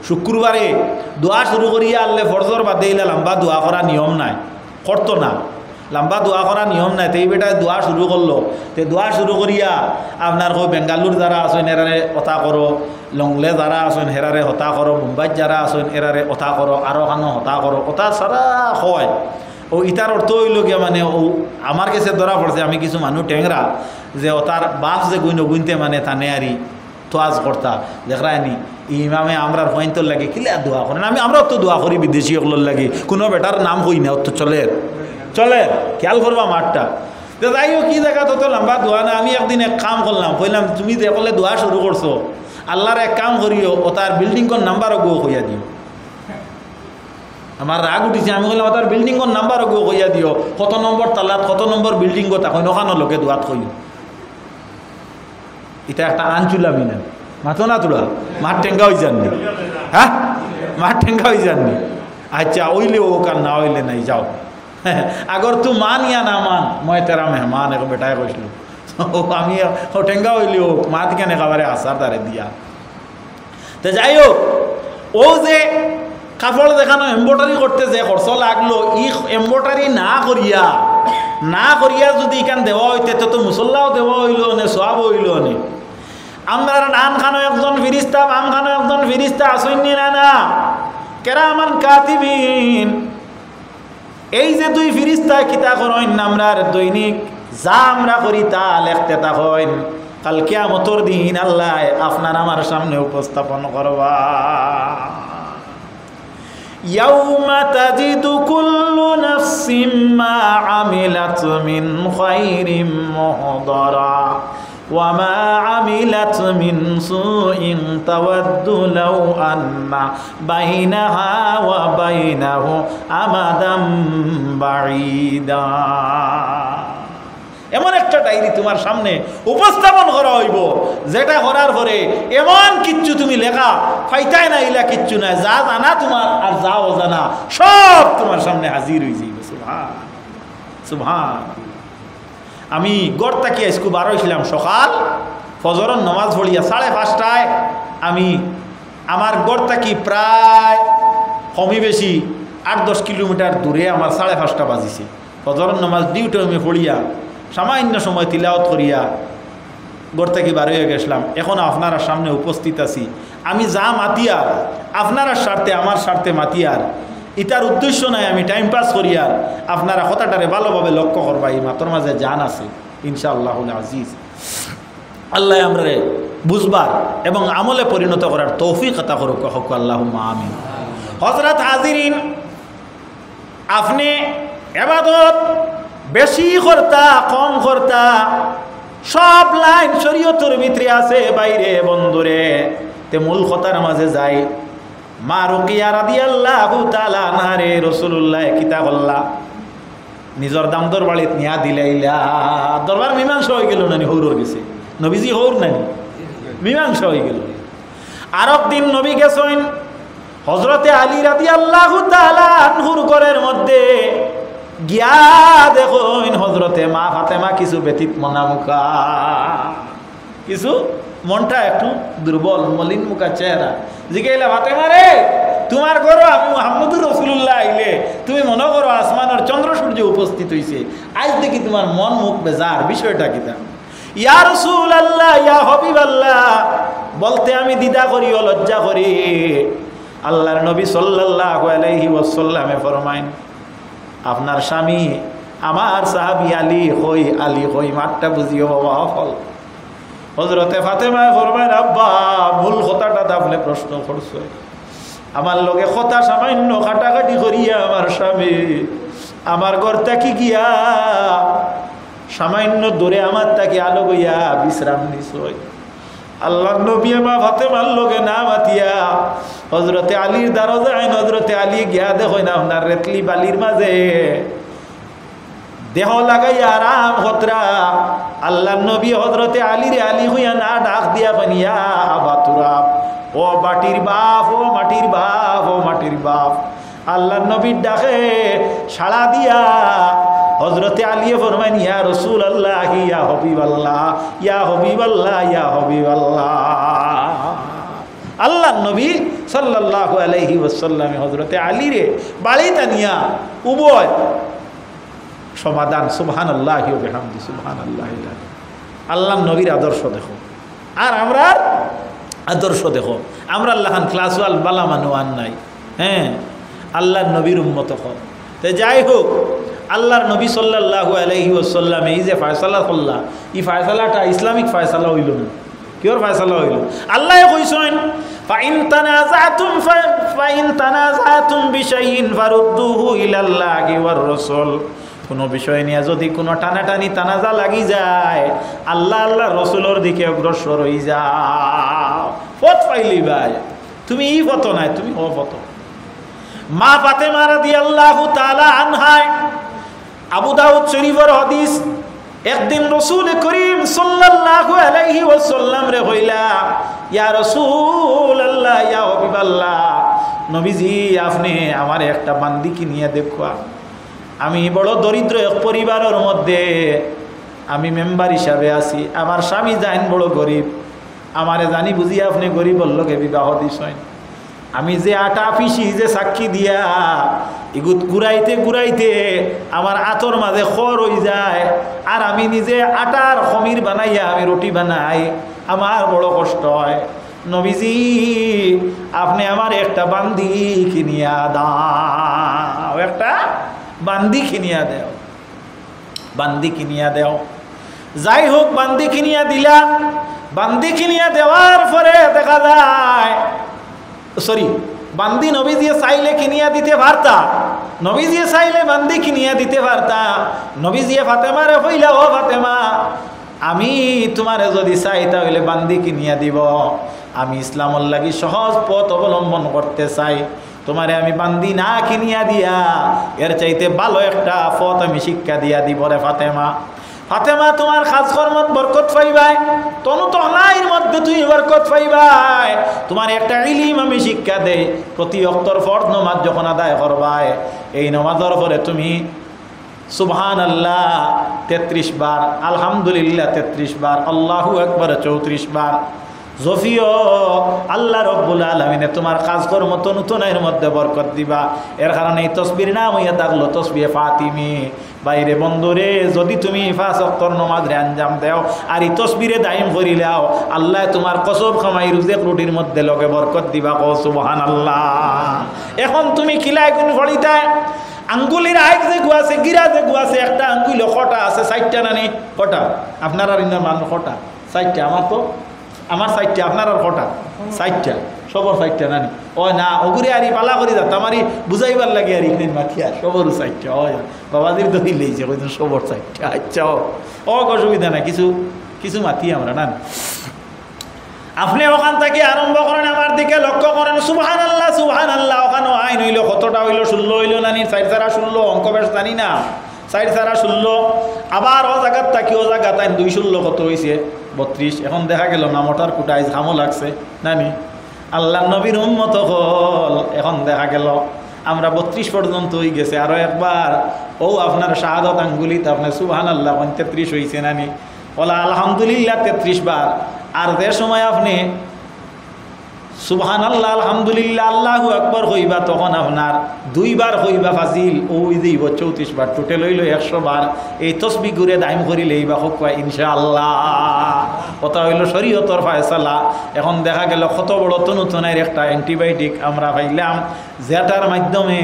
শুক্রবারে দোয়া শুরু করিয়া আনলে ফরজর বাদে এলা লম্বা দোয়া করা নিয়ম নাই, করতো না, লম্বা দোয়া করা নিয়ম নাই। তো এই বেটায় দোয়া শুরু করলো, তো দোয়া শুরু করিয়া আপনার বেঙ্গালুর যারা আসেন এরারে কথা করো, লংলে যারা আসেন হেরারে হতা করো, মুম্বাইত যারা আসেন এরারে কথা করো, আরও খানো হতা করো, কথা সারা হয়। ও ইটার অর্থ হইল গিয়া মানে ও আমার কাছে ধরা পড়ছে, আমি কিছু মানুষ টেংরা যে ও তার বাপ যে গুনতে মানে তানে আরি তোয়াজ কর্তা দেখরায়নি ইমামে আমরার পয়েন্টর লাগে কিলে দোয়া করেন, আমরাও তো দোয়া করি বিদেশি ওগুলোর লাগে, কোনো বেটার নাম কই না, তো চলে খেয়াল করবা মাঠটা। তো যাই হোক কি দেখা তো লম্বা দোয়া না। আমি একদিন এক কাম করলাম, কইলাম তুমি যে বলে দোয়া শুরু করছো আল্লাহর এক কাম করিও, ও তার বিল্ডিংর নাম্বারও গো কইয়া দিও। আমার রাগ উঠিছে, আমি কইলাম তার বিল্ডিংর নাম্বারও গো কইয়া দিও, কত নম্বর তালাত কত নম্বর বিল্ডিং গো তখন ওখানো লোকে দোয়াত কইও। এটা একটা আনচুলামি না, মাথো না তোরা মাঠ টেঙ্গা হয়ে যাননি, হ্যাঁ মাঠ টেঙ্গা হয়ে যাননি। আচ্ছা ওইলে ও কার না হইলে নাই যাও, আগর তু মান ইয়া না মান, মই তেরা মেহমান এক বেটায় কইছিল আমি ও টেঙ্গা হইলে ও মাত কেন খাবারে আসার তারে দিয়া। তো যাই হোক, ও যে কাপড় দেখানো এম্ব্রয়ডারি করতে যে খরচ লাগলো, ই এম্ব্রয়ডারি না করিয়া যদি এখান দেওয়া হইতে তো মুসল্লাও দেওয়া হইল নে, সব হইল নে। আমরা নান খানো একজন ফিরিস্তা, বাম খানো একজন ফিরিস্তা আসেননি না কেরামান কাতিবিন, এই যে দুই ফিরিস্তা কিতা করেন আমরার দৈনিক যা আমরা করি তা লেখতে থাকেন, কাল কিয়ামতের দিন আল্লাহ আপনার আমার সামনে উপস্থাপন করবা। ইয়াউমা তাজিদু কুল্লু নাফসিম মা আমিলাত মিন খায়রিন মুহদারা ওয়া মা আমিলাত মিন সুইন তাওয়াদ্দু লাউ আন্না বাইনাহা ওয়া বাইনাহু আমাদাম বাঈদা। এমন একটা ডায়েরি তোমার সামনে উপস্থাপন করা হইব, যেটা করার পরে এমন কিচ্ছু তুমি লেখা ফাইতাই না, ইলা কিচ্ছু নাই, যা জানা তোমার আর যা অজানা সব তোমার সামনে হাজির হয়ে যাইবে। সুবহান সুবহান। আমি গড় তাকিয়া স্কুল বার হয়েছিলাম সকাল ফজরের নামাজ পড়িয়া 5:30টায়, আমি আমার গড় তাকি প্রায় কমই বেশি 8-10 কিলোমিটার দূরে আমার 5:30টা বাজিছে। ফজরের নামাজ ডিউটি আমি পড়িয়া সামান্য সময় তিলাওয়াত করিয়া গড় থেকে বার হয়ে গেছিলাম। এখন আপনারা সামনে উপস্থিত আছি, আমি যা মাতিয়ার আপনার স্বার্থে আমার স্বার্থে মাতিয়ার, ইটার উদ্দেশ্য নাই আমি টাইম পাস করি আর আপনারা কথাটারে ভালোভাবে লক্ষ্য করবা এই মাতর মাঝে জান আছে ইনশাআল্লাহুল আজিজ। আল্লাহ আমরা বুঝবার এবং আমলে পরিণত করার তৌফিক আতা করুক হক আল্লাহুম্মা আমিন। হযরত হাজিরিন আপনি ইবাদত বেশি করতা কম করতা সব লাইন শরীয়তের ভিতরে আছে, বাইরে বন্ধুরে তে মূল কথার মাঝে যাই। মা রুকিয়া রাদিয়াল্লাহু তাআলা আনহা রে রাসূলুল্লাহ কিতা করলা নিজর দামদর বাড়িত নিয়া দিলাইলা। দরবার মীমাংসা হয়ে গেল নানি হৌরর গেছে, নবীজি হৌর নানি মীমাংসা হয়ে গেল। আরব দিন নবী গেছেন হযরতে আলী রাদিয়াল্লাহু তাআলা আনহুর ঘরের মধ্যে গিয়া দেখুন হযরতে মা ফাতেমা কিছু ব্যতীত মনা মুখা, কিছু মনটা একটু দুর্বল, মলিন মুখা চেহারা। জিগাইলা ফাতেমা রে তোমার ঘর আমি মুহাম্মদুর রাসূলুল্লাহ আইলে তুমি মনে করো আসমানের চন্দ্র সূর্য উপস্থিত হইছে, আজ দেখি তোমার মন মুখ বেজার, বিষয়টা কিতা? ইয়া রাসূলুল্লাহ ইয়া হাবিবাল্লাহ বলতে আমি দ্বিধা করি ও লজ্জা করি। আল্লাহর নবী সাল্লাল্লাহু আলাইহি ওয়াসাল্লামে ফরমাইন আপনার স্বামী আমার সাহাবী আলী হই মাঠটা বুঝিও বাবা ফল। হযরতে ফাতেমা ফরমাইন আব্বা ভুল কথাটা আপনি প্রশ্ন করছো, আমার লগে কথা সামান্য কাটাকাটি করিয়া আমার স্বামী আমার ঘর থাকি গিয়া সামান্য দূরে আমার তাকে আলো গইয়া বিশ্রাম নিছই। আল্লাহ নবী মা ফাতেমার লগে না মাতিয়া হযরতে আলীর দরজায় হযরতে আলী গিয়া দেখো না আপনার রেতলি বালির মাঝে দেহ লাগাইয়া আরাম হতরা। আল্লাহ নবী হযরতে আলীরে আলী হইয়া না ডাক দিয়া বানিয়া আবাতুরা ও বাটির বাপ ও মাটির বাপ ও মাটির বাপ। আল্লাহ নবীর ডাকে সাড়া দিয়া হযরতে আলী ফরমাইন ইয়া রাসূলুল্লাহ ইয়া হাবিবাল্লাহ ইয়া হাবিবাল্লাহ ইয়া হাবিবাল্লাহ। আল্লাহ নবী সাল্লাল্লাহু আলাইহি ওয়াসাল্লাম হযরতে আলীরে বাড়িতে নিয়া উভয় সমাধান সুবহানাল্লাহি ওয়া বিহামদি সুবহানাল্লাহি। আল্লাহ নবীর আদর্শ দেখো আর আমরা আদর্শ দেখো। আমরা আল্লাহান ক্লাস ওয়াল বালা মানুয়ান নাই, হ্যাঁ আল্লাহর নবীর উম্মত হও। তো যাই হোক আল্লাহর নবী সাল্লাল্লাহু আলাইহি ওয়াসাল্লাম এই যে ফয়সালা করলা এই ফয়সালাটা ইসলামিক ফয়সালা হইল না, কিওর ফয়সালা হইল? আল্লাহ কইছেন ফাইন তানাযাতুম বিশাইইন ফারুদ্দুহু ইলাল্লাহি ওয়ার রাসূল। কোনো বিষয় নিয়ে যদি কোনো টানাটানি তানাজা লাগি যায় আল্লাহ আল্লাহ রসুলের দিকে অগ্রসর হয়ে যাও। পথ পাইলি ভাই তুমি এই পথ নাই, তুমি ও পথ। মা ফাতেমা রাদিয়াল্লাহু তাআলা আনহা আবু দাউদ শরীফের হাদিস একদিন রাসূল করিম সাল্লাল্লাহু আলাইহি ওয়াসাল্লাম রে কইলা ইয়া রাসূলুল্লাহ ইয়া হাবিবাল্লাহ নবীজি আপনি আমার একটা বান্দি কিনিয়া দেখো। আমি বড় দরিদ্র এক পরিবারের মধ্যে আমি মেম্বার হিসাবে আছি, আমার স্বামী যাইন বড় গরিব, আমারে জানি বুঝি আপনি গরিবর লোকে বিবাহ দিছেন। আমি যে আটা পিসি যে সাক্ষী দিয়া এগুত ঘুরাইতে ঘুরাইতে আমার আতর মাঝে খর হয়ে যায় আর আমি নিজে আটার খমির বানাইয়া আমি রুটি বানাই, আমার বড় কষ্ট হয়। নবীজি আপনি আমার একটা বান্দি কিনিয়া দাও, একটা বান্দি কিনিয়া দেও, বান্দি কিনিয়া দেও। যাই হোক বান্দি কিনিয়া দিলা, বান্দি কিনিয়া দেওয়ার পরে দেখা যায় বান্দি নবীজি চাইলে কিনিয়া দিতে পারতা, নবীজি চাইলে বান্দি কিনিয়া দিতে পারতা। নবীজি ফাতেমারে কইলা ও ফাতেমা আমি তোমারে যদি চাই তাহলে বান্দি কিনিয়া দিব, আমি ইসলামর লাগি সহজ পথ অবলম্বন করতে চাই, তোমারে আমি বান্দি না কিনিয়া দিয়া এর চাইতে ভালো একটা পথ আমি শিক্ষা দিয়া দিব রে ফাতেমা। ফাতেমা তোমার কাজকর্মত বরকত পাইবাই, তনু তহলাইর মধ্যে তুমি বরকত পাইবাই। তোমার একটা ইলম আমি শিক্ষা দেই, প্রতি ওয়াক্তর ফরজ নামাজ যখন আদায় করবাই এই নামাজের পরে তুমি সুবহানাল্লাহ 33 বার, আলহামদুলিল্লাহ 33 বার, আল্লাহু আকবার 34 বার, জফিও আল্লাহ রব্বুল আলামিনে তোমার কাজকর্ম তনুতনের মধ্যে বরকত দিবা। এর কারণে এই তসবির নাম হইয়া থাকলো তসবিহে ফাতিমি। বাইরে বন্ধুরে, যদি তুমি 5 ওয়াক্তর নামাজে আঞ্জাম দাও আর এই তসবিরে দাইম করিলাও, আল্লাহ তোমার কসব খামাই রুজেক রুটির মধ্যে লগে বরকত দিবা। কও সুবহানাল্লাহ। এখন তুমি কিলাই কোন ফড়িতায় আঙ্গুলির আইক যে গুয়াছে, গিরা যে গুয়াছে, একটা আঙ্গুল কটা আছে? 4টা নানি? কটা? আপনার আর ইন্নার মানুষ কটা? 4টা। আমার 4টা, আপনার আর কটা? 4টা। সবর 4টা নানি? ও না, ওগুরি আরি পালা করি যা তামারি বুঝাইবার লাগে আর ইন্দিন মাথিয়া সবর 4টা। ও বাবাজির দই লেইছে কইছেন সবর 4টা। আচ্ছা ও অসুবিধা নাই, কিছু মাতি আমরা না। আপনি ওখান থেকে আরম্ভ করেন, আমার দিকে লক্ষ্য করেন। সুবহানাল্লাহ সুবহানাল্লাহ। ওখানে আইন হইল কতটা হইল? 16 হইল নানি? 4 ছাড়া 16 অঙ্ক বেশ জানি না। 4 ছাড়া 16। আবার ও জায়গার থাকি ও জায়গা তাই 2 16 কত হয়েছে? 32। এখন দেখা গেল না মোটার কুটাই ঘামও লাগছে নানি। আল্লাহ নবীর উম্মত হল। এখন দেখা গেল আমরা 32 পর্যন্ত হয়ে গেছে। আরো একবার ও আপনার শাহাদত আঙ্গুলিতে আপনার সুবহানাল্লাহ 33 হয়েছে নানি? ওলা আলহামদুলিল্লাহ 33 বার। আর যে সময় আপনি সুবহানাল্লাহ আলহামদুলিল্লাহ আল্লাহু আকবার হইবা, তখন আপনার 2 বার হইবা ফাজিল। ওই দিব 34 বার। টোটাল হইল 100 বার। এই তসবিহ ঘুরে দাইম করিলেই বা হোক ইনশাআল্লাহ। কথা হইল শরীয়তর ফায়সালা। এখন দেখা গেল কত বড় তনুতনের একটা অ্যান্টিবায়োটিক আমরা পাইলাম, যেটার মাধ্যমে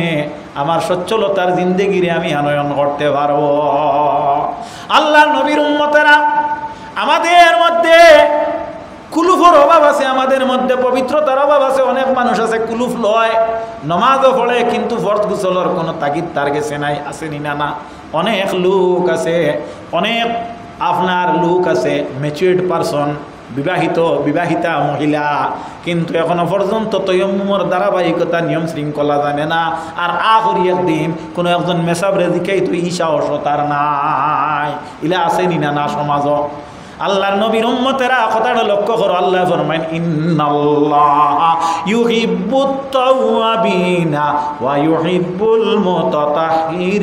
আমার সচ্ছলতার জিন্দেগিরে আমি আনয়ন করতে পারবো। আল্লাহ নবীর উম্মতেরা, আমাদের মধ্যে কুলুফের অভাব আছে, আমাদের মধ্যে পবিত্রতার অভাব আছে। অনেক মানুষ আছে কুলুফ লয়, নমাজও পড়ে, কিন্তু ফরজ গোসলের কোনো তাগিদ তার গেছে নাই। আসেনি না? না। অনেক লোক আছে, অনেক আপনার লোক আছে ম্যাচুয়ার্ড পারসন, বিবাহিতা মহিলা, কিন্তু এখনো পর্যন্ত তয়ম্মুমের ধারাবাহিকতা নিয়ম শৃঙ্খলা জানে না। আর আখরি একদিন কোনো একজন মেসাবরে দিকেই তুই সাহস তার নাই। ইলা আসেনি না? না সমাজ। আল্লাহর নবীর উম্মতেরা কথাটা লক্ষ্য করো। আল্লাহ ফরমায়েন ইন্নাল্লাহা ইউহিব্বুত তাওয়াবিনা ওয়া ইউহিব্বুল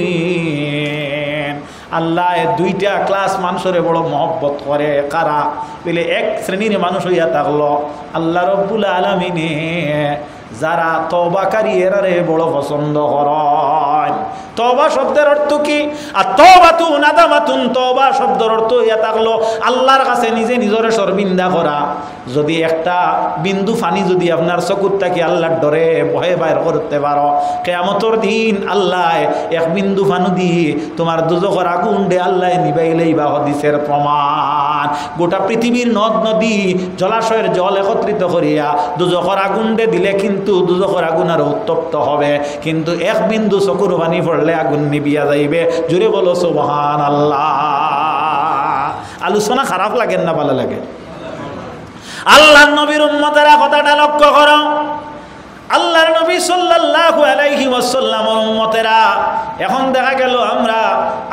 মুতাতাহহিরিন। আল্লাহ 2টা ক্লাস মানুষের বড় মহব্বত করে। কারা? বলে এক শ্রেণীর মানুষ হইয়া থাকলো আল্লাহ রব্বুল আলামিনে যারা তওবাকারী এরারে বড় পছন্দ করেন। তওবা শব্দের অর্থ কি? আর তওবাতু নাদামাতুন। তওবা শব্দের অর্থ ইয়া থাকলো আল্লাহর কাছে নিজে নিজরে শর্মিন্দা করা। যদি একটা বিন্দু পানি যদি আপনার চকুর থাকি আল্লাহর ডরে ভয়ে বাইর করতে পারো, কিয়ামতের দিন আল্লাহ এক বিন্দু পানি দিয়ে তোমার দুজখের আগুন দে আল্লাহ নিবাইলেই বা হাদিসের প্রমাণ। গোটা পৃথিবীর নদ নদী জলাশয়ের জল একত্রিত করিয়া দুজখের আগুন দে দিলে কিন্তু দুজখের আগুন আর উত্তপ্ত হবে, কিন্তু এক বিন্দু চকুর পানি পড়লে আগুন নিবিয়া যাইবে। জুড়ে বলো সুবহানাল্লাহ। আলোচনা খারাপ লাগেন না ভালো লাগে? আল্লাহর নবীর উম্মতেরা কথাটা লক্ষ্য করো। আল্লাহর নবী সাল্লাল্লাহু আলাইহি ওয়াসাল্লামের উম্মতেরা, এখন দেখা গেল আমরা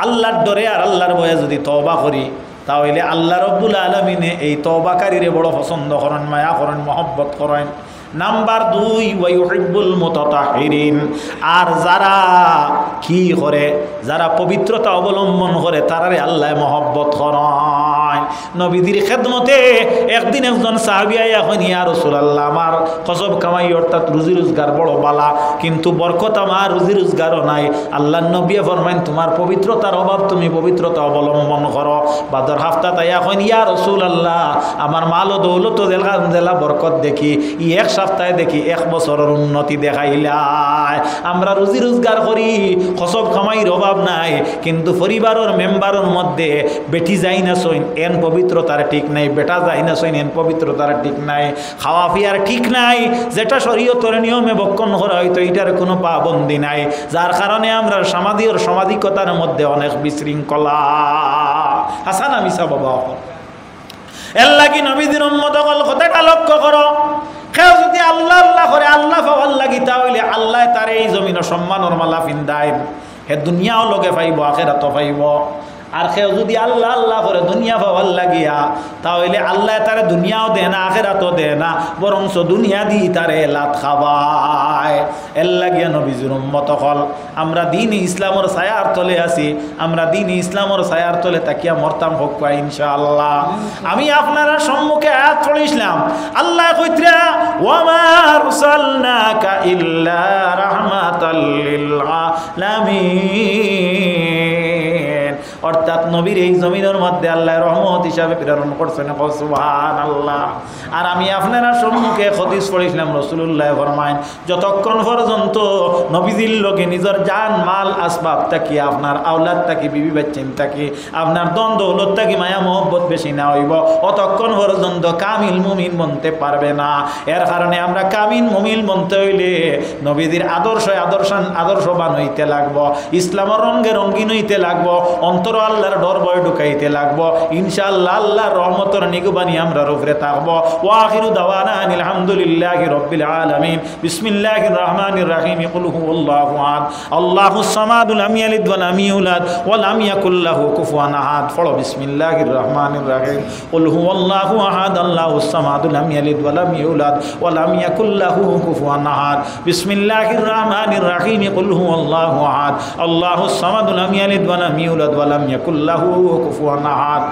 আল্লাহর ডরে আর আল্লাহর ভয়ে যদি তওবা করি, তাহলে আল্লাহ রব্বুল আলামিনে এই তওবাকারীরে বড় পছন্দ করেন, মায়া করেন, মহব্বত করেন। নাম্বার 2 ওয়া ইউহিব্বুল মুতাতাহহিরিন। আর যারা কি করে, যারা পবিত্রতা অবলম্বন করে তারারে আল্লাহ মহব্বত করেন। নবীদের খেদমতে একদিন একজন সাহাবী আইয়া কইন, ইয়া রাসূলুল্লাহ, আমার কসব কামাই অর্থাৎ রুজি রোজগার বড় বালা, কিন্তু বরকত আমার রুজি রোজগারও নাই। আল্লাহর নবী ফরমাইন, তোমার পবিত্রতার অভাব, তুমি পবিত্রতা অবলম্বন করো। বাদর হাফতাত আইয়া কইন, ইয়া রাসূলুল্লাহ, আমার মাল ও দৌলত জেলা বরকত দেখি, এক সপ্তাহে দেখি 1 বছরের উন্নতি দেখাইলাই। আমরা রুজি রোজগার করি, কসব কামাইর অভাব নাই, কিন্তু পরিবারের মেম্বারের মধ্যে বেটি যাই না সইন এন পবিত্রতার ঠিক নাই, বেটা যাই না সইন এন পবিত্রতার ঠিক নাই, খাওয়া পিয়ার ঠিক নাই, যেটা শরীয়তের নিয়মে বক্ষণ করা হয়তো এটার কোনো পাবন্দি নাই, যার কারণে আমরা সামাজিকতার মধ্যে অনেক বিশৃঙ্খলা। হাসান আমিসা বাবা এর লাগি নবীদের উম্মত হল কথাটা লক্ষ্য করো। কেউ যদি আল্লাহ আল্লাহ করে, আল্লাহ পাওয়ার লাগি, তাহলে আল্লাহ তার এই জমিন সম্মানের মালা ফিন্দায়। হে দুনিয়াও লগে পাইব, আখিরাতও পাইব। আর কেউ যদি আল্লাহ আল্লাহ করে দুনিয়া পাওয়ার লাগিয়া তাহলে আল্লাহ তারে দুনিয়াও দেয় না আখেরাতও দেয় না, বরঞ্চ দুনিয়া দি তারে লাত খাবায়। এর লাগিয়া নবীজির উম্মত হল আমরা দিন ইসলামের ছায়ার তলে আছি, আমরা দিন ইসলামের ছায়ার তলে তাকিয়া মরতাম হোক ইনশাআল্লাহ। আমি আপনারা সম্মুখে আয়াত পড়িছিলাম, আল্লাহ কইত্রা ওয়ামা আরসালনাকা ইল্লা রাহমাতাল লিল আলামিন, অর্থাৎ নবীর এই জমিনের মধ্যে আল্লাহ রহমত হিসাবে প্রেরণ করছেন। সুবহানাল্লাহ। আর আমি আপনারা সম্মুখে হাদিস পড়িছিলাম, রাসূলুল্লাহ ফরমায় যতক্ষণ পর্যন্ত নবীজির লোকে নিজের জান মাল আসবাব থাকি, আপনার আওলাদ থাকি, বিবি বাচ্চা থাকি, আপনার দন দৌলত থাকি মায়া মহব্বত বেশি না হইব, অতক্ষণ পর্যন্ত কামিল মুমিন বনতে পারবে না। এর কারণে আমরা কামিল মুমিন বনতে হইলে নবীজির আদর্শবান হইতে লাগবো, ইসলামের রঙে রঙিন হইতে লাগবো, অন্তর আল্লাহর ডর ভয় ঢুকাইতে লাগবো। ইনশাআল্লাহ আল্লাহর রহমতের নিগুবানি আমরা উপরে থাকবো। ওয়া আখিরু দাওয়ানা আনিল হামদুলিল্লাহি রাব্বিল আলামিন। বিসমিল্লাহির রহমানির রহিম। কুল হুয়াল্লাহু আহাদ আল্লাহুস সামাদ লাম ইয়ালিদ ওয়া লাম ইউলাদ ওয়া লাম ইয়াকুল লাহু কুফুয়ান আহাদ। পড়ো বিসমিল্লাহির রহমানির রহিম। কুল হুয়াল্লাহু আহাদ আল্লাহুস সামাদ লাম ইয়ালিদ ওয়া লাম ইউলাদ ওয়া লাম ইয়াকুল লাহু কুফুয়ান আহাদ। বিসমিল্লাহির রহমানির রহিম। কুল হুয়াল্লাহু আহাদ আল্লাহুস সামাদ লাম ইয়ালিদ ওয়া লাম ইউলাদ ওয়া লাম ইয়াকুল লাহু কুফুয়ান আহাদ।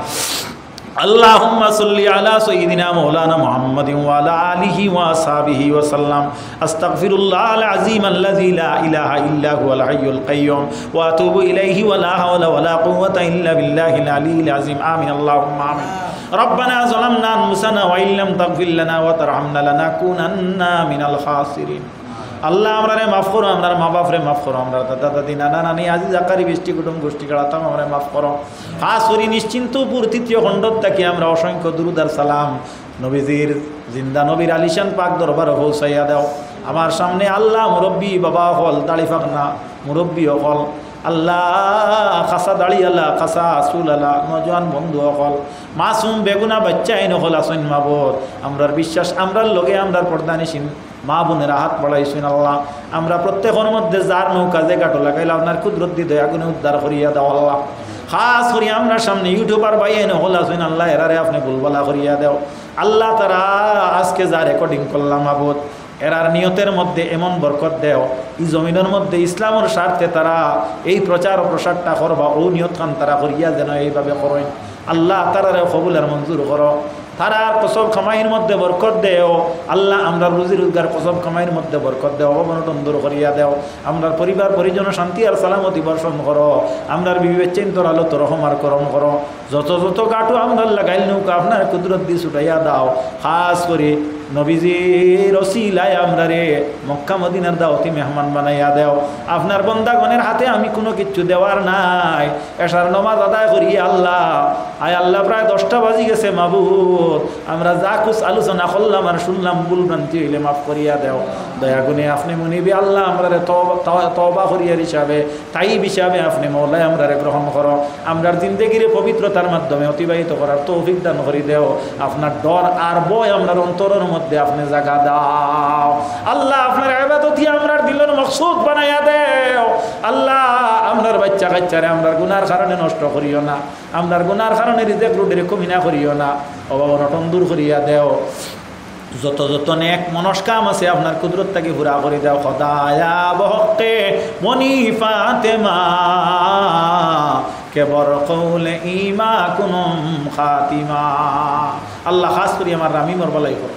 اللهم صل على سيدنا مولانا محمد وعلى آله وصحبه وسلم. استغفر الله العظيم الذي لا إله إلا هو الحي القيوم وأتوب إليه ولا حول ولا قوة إلا بالله العلي العظيم. آمين اللهم آمين. ربنا ظلمنا أنفسنا وإن لم تغفر لنا وترحمنا لنكونن من الخاسرين. আল্লাহ আমরা মাফ করো, আমরা মা বাপরে মাফ করো, আমরা দাদা দাদি নানা নানি আজি জাকারি বৃষ্টি কুটুম গোষ্ঠী কাড়াতাম আমরা মাফ করো। খাস করি নিশ্চিন্তপুর তৃতীয় খণ্ডত থাকি আমরা অসংখ্য দুরুদ আর সালাম নবীজির জিন্দা নবীর আলিশান পাক দরবারে পৌঁছাইয়া দাও। আমার সামনে আল্লাহ মুরব্বী বাবা হল, দাড়ি ফাঁকনা মুরব্বী হল, আল্লাহ খাসা দাড়ি আল্লাহ খাসা আসুল আল্লাহ নজওয়ান বন্ধু হল, মাসুম বেগুনা বাচ্চা আইন হল আসন মাবদ। আমরার বিশ্বাস আমরার লগে আমরার পর্দানিসীন মা বোনেরা হাত বাড়াইছেন আল্লাহ। আমরা প্রত্যেকের মধ্যে যার নৌকা যে গাটো লাগাইলে আপনার কুদরত দিয়ে দয়া গুণে উদ্ধার করিয়া দাও আল্লাহ। খাস করি আমরা সামনে ইউটিউবার ভাই এনে হল আসেন আল্লাহ, এরারে আপনি ভুলবালা করিয়া দাও আল্লাহ। তারা আজকে যা রেকর্ডিং করলাম আবদ এরার নিয়তের মধ্যে এমন বরকত দেও, এই জমিনের মধ্যে ইসলামের স্বার্থে তারা এই প্রচার ও প্রসারটা করবা, ও নিয়ত খান তারা করিয়া যেন এইভাবে করেন আল্লাহ। তারারে কবুলের মঞ্জুর করো, তারার কসব খামাইয়ের মধ্যে বরকত দেও আল্লাহ। আমরা রুজি রোজগার কসব খামাইয়ের মধ্যে বরকত দেও, অবনটন দূর করিয়া দেও। আমরা পরিবার পরিজন শান্তি আর সালামতি বর্ষণ করো। আমরা বিবেচন তোর আলো তোর রহমার করম করো। যত যত গাটু আমরা লাগাইল নৌকা আপনার কুদরত দিয়ে ছুটাইয়া দাও। খাস করে নবীজির ওসিলায় আমরা রে মক্কা মদিনার দাওয়াতি মেহমান বানাইয়া দেও। আপনার বন্দাগণের হাতে আমি কোনো কিচ্ছু দেওয়ার নাই, এশার নমাজ আদায় করি আল্লাহ। আয় আল্লাহ প্রায় 10টা বাজি গেছে মাবুদ, আমরা যা কুছ আলোচনা করলাম আর শুনলাম ভুল ভ্রান্তি হইলে মাফ করিয়া দেও। দয়া গুণে আপনি মনিবি আল্লাহ আমরা রে তওবা করিয়ার হিসাবে তাইব হিসাবে আপনি মওলায় আমরা রে গ্রহণ করো। আমরার জিন্দেগিরে পবিত্রতার মাধ্যমে অতিবাহিত করার তৌফিক দান করি দেও। আপনার ডর আর ভয় আমরার অন্তরের মধ্যে আপনি জায়গা দাও আল্লাহ। আপনার ইবাদতই আমরার দিলের মকসুদ বানাইয়া দেও আল্লাহ। আমরার বাচ্চা কাচ্চারে আমরার গুনার কারণে নষ্ট করিও না, আমরার গুনার কারণে রিজেক রুডের কমিনা করিও না, অভাব অনটন দূর করিয়া দেও। যত যত নেক মনস্কাম আছে আপনার কুদরত থেকে পুরা করে দাও। খোদায়া বহকে মনি ফাতেমা কেবর কৌলে ইমা কুনম খাতিমা। আল্লাহ খাস করি আমার রামিমর বালাই করো,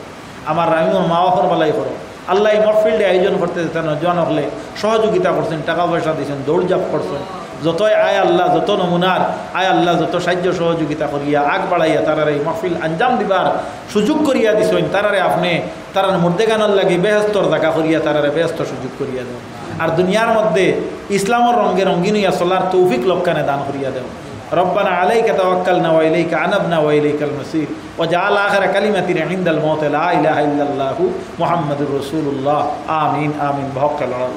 আমার রামিমর মাওয়াফর বালাই করো আল্লাহ। এই মহফিলটি আয়োজন করতে জন হলে সহযোগিতা করছেন, টাকা পয়সা দিয়েছেন, দৌড়ঝাঁপ করছেন। যতই আয় আল্লাহ, যত নমুনার আয় আল্লাহ, যত সাহায্য সহযোগিতা করিয়া আগ বাড়াইয়া তারার এই মহফিল আঞ্জাম দিবার সুযোগ করিয়া দিছেন, তারারে আপনি তারার মধ্যে গানার লাগি বেহস্তর জায়গা করিয়া তারারে বেহস্ত সুযোগ করিয়া দেও। আর দুনিয়ার মধ্যে ইসলামের রঙে রঙিন হইয়া চলার তৌফিক লক্ষ্যানে দান করিয়া দেও। ربنا عليك توكلنا وإليك أنبنا وإليك المصير وجعل آخر كلمتنا عند الموت لا إله إلا الله محمد رسول الله. آمين آمين بحق الله.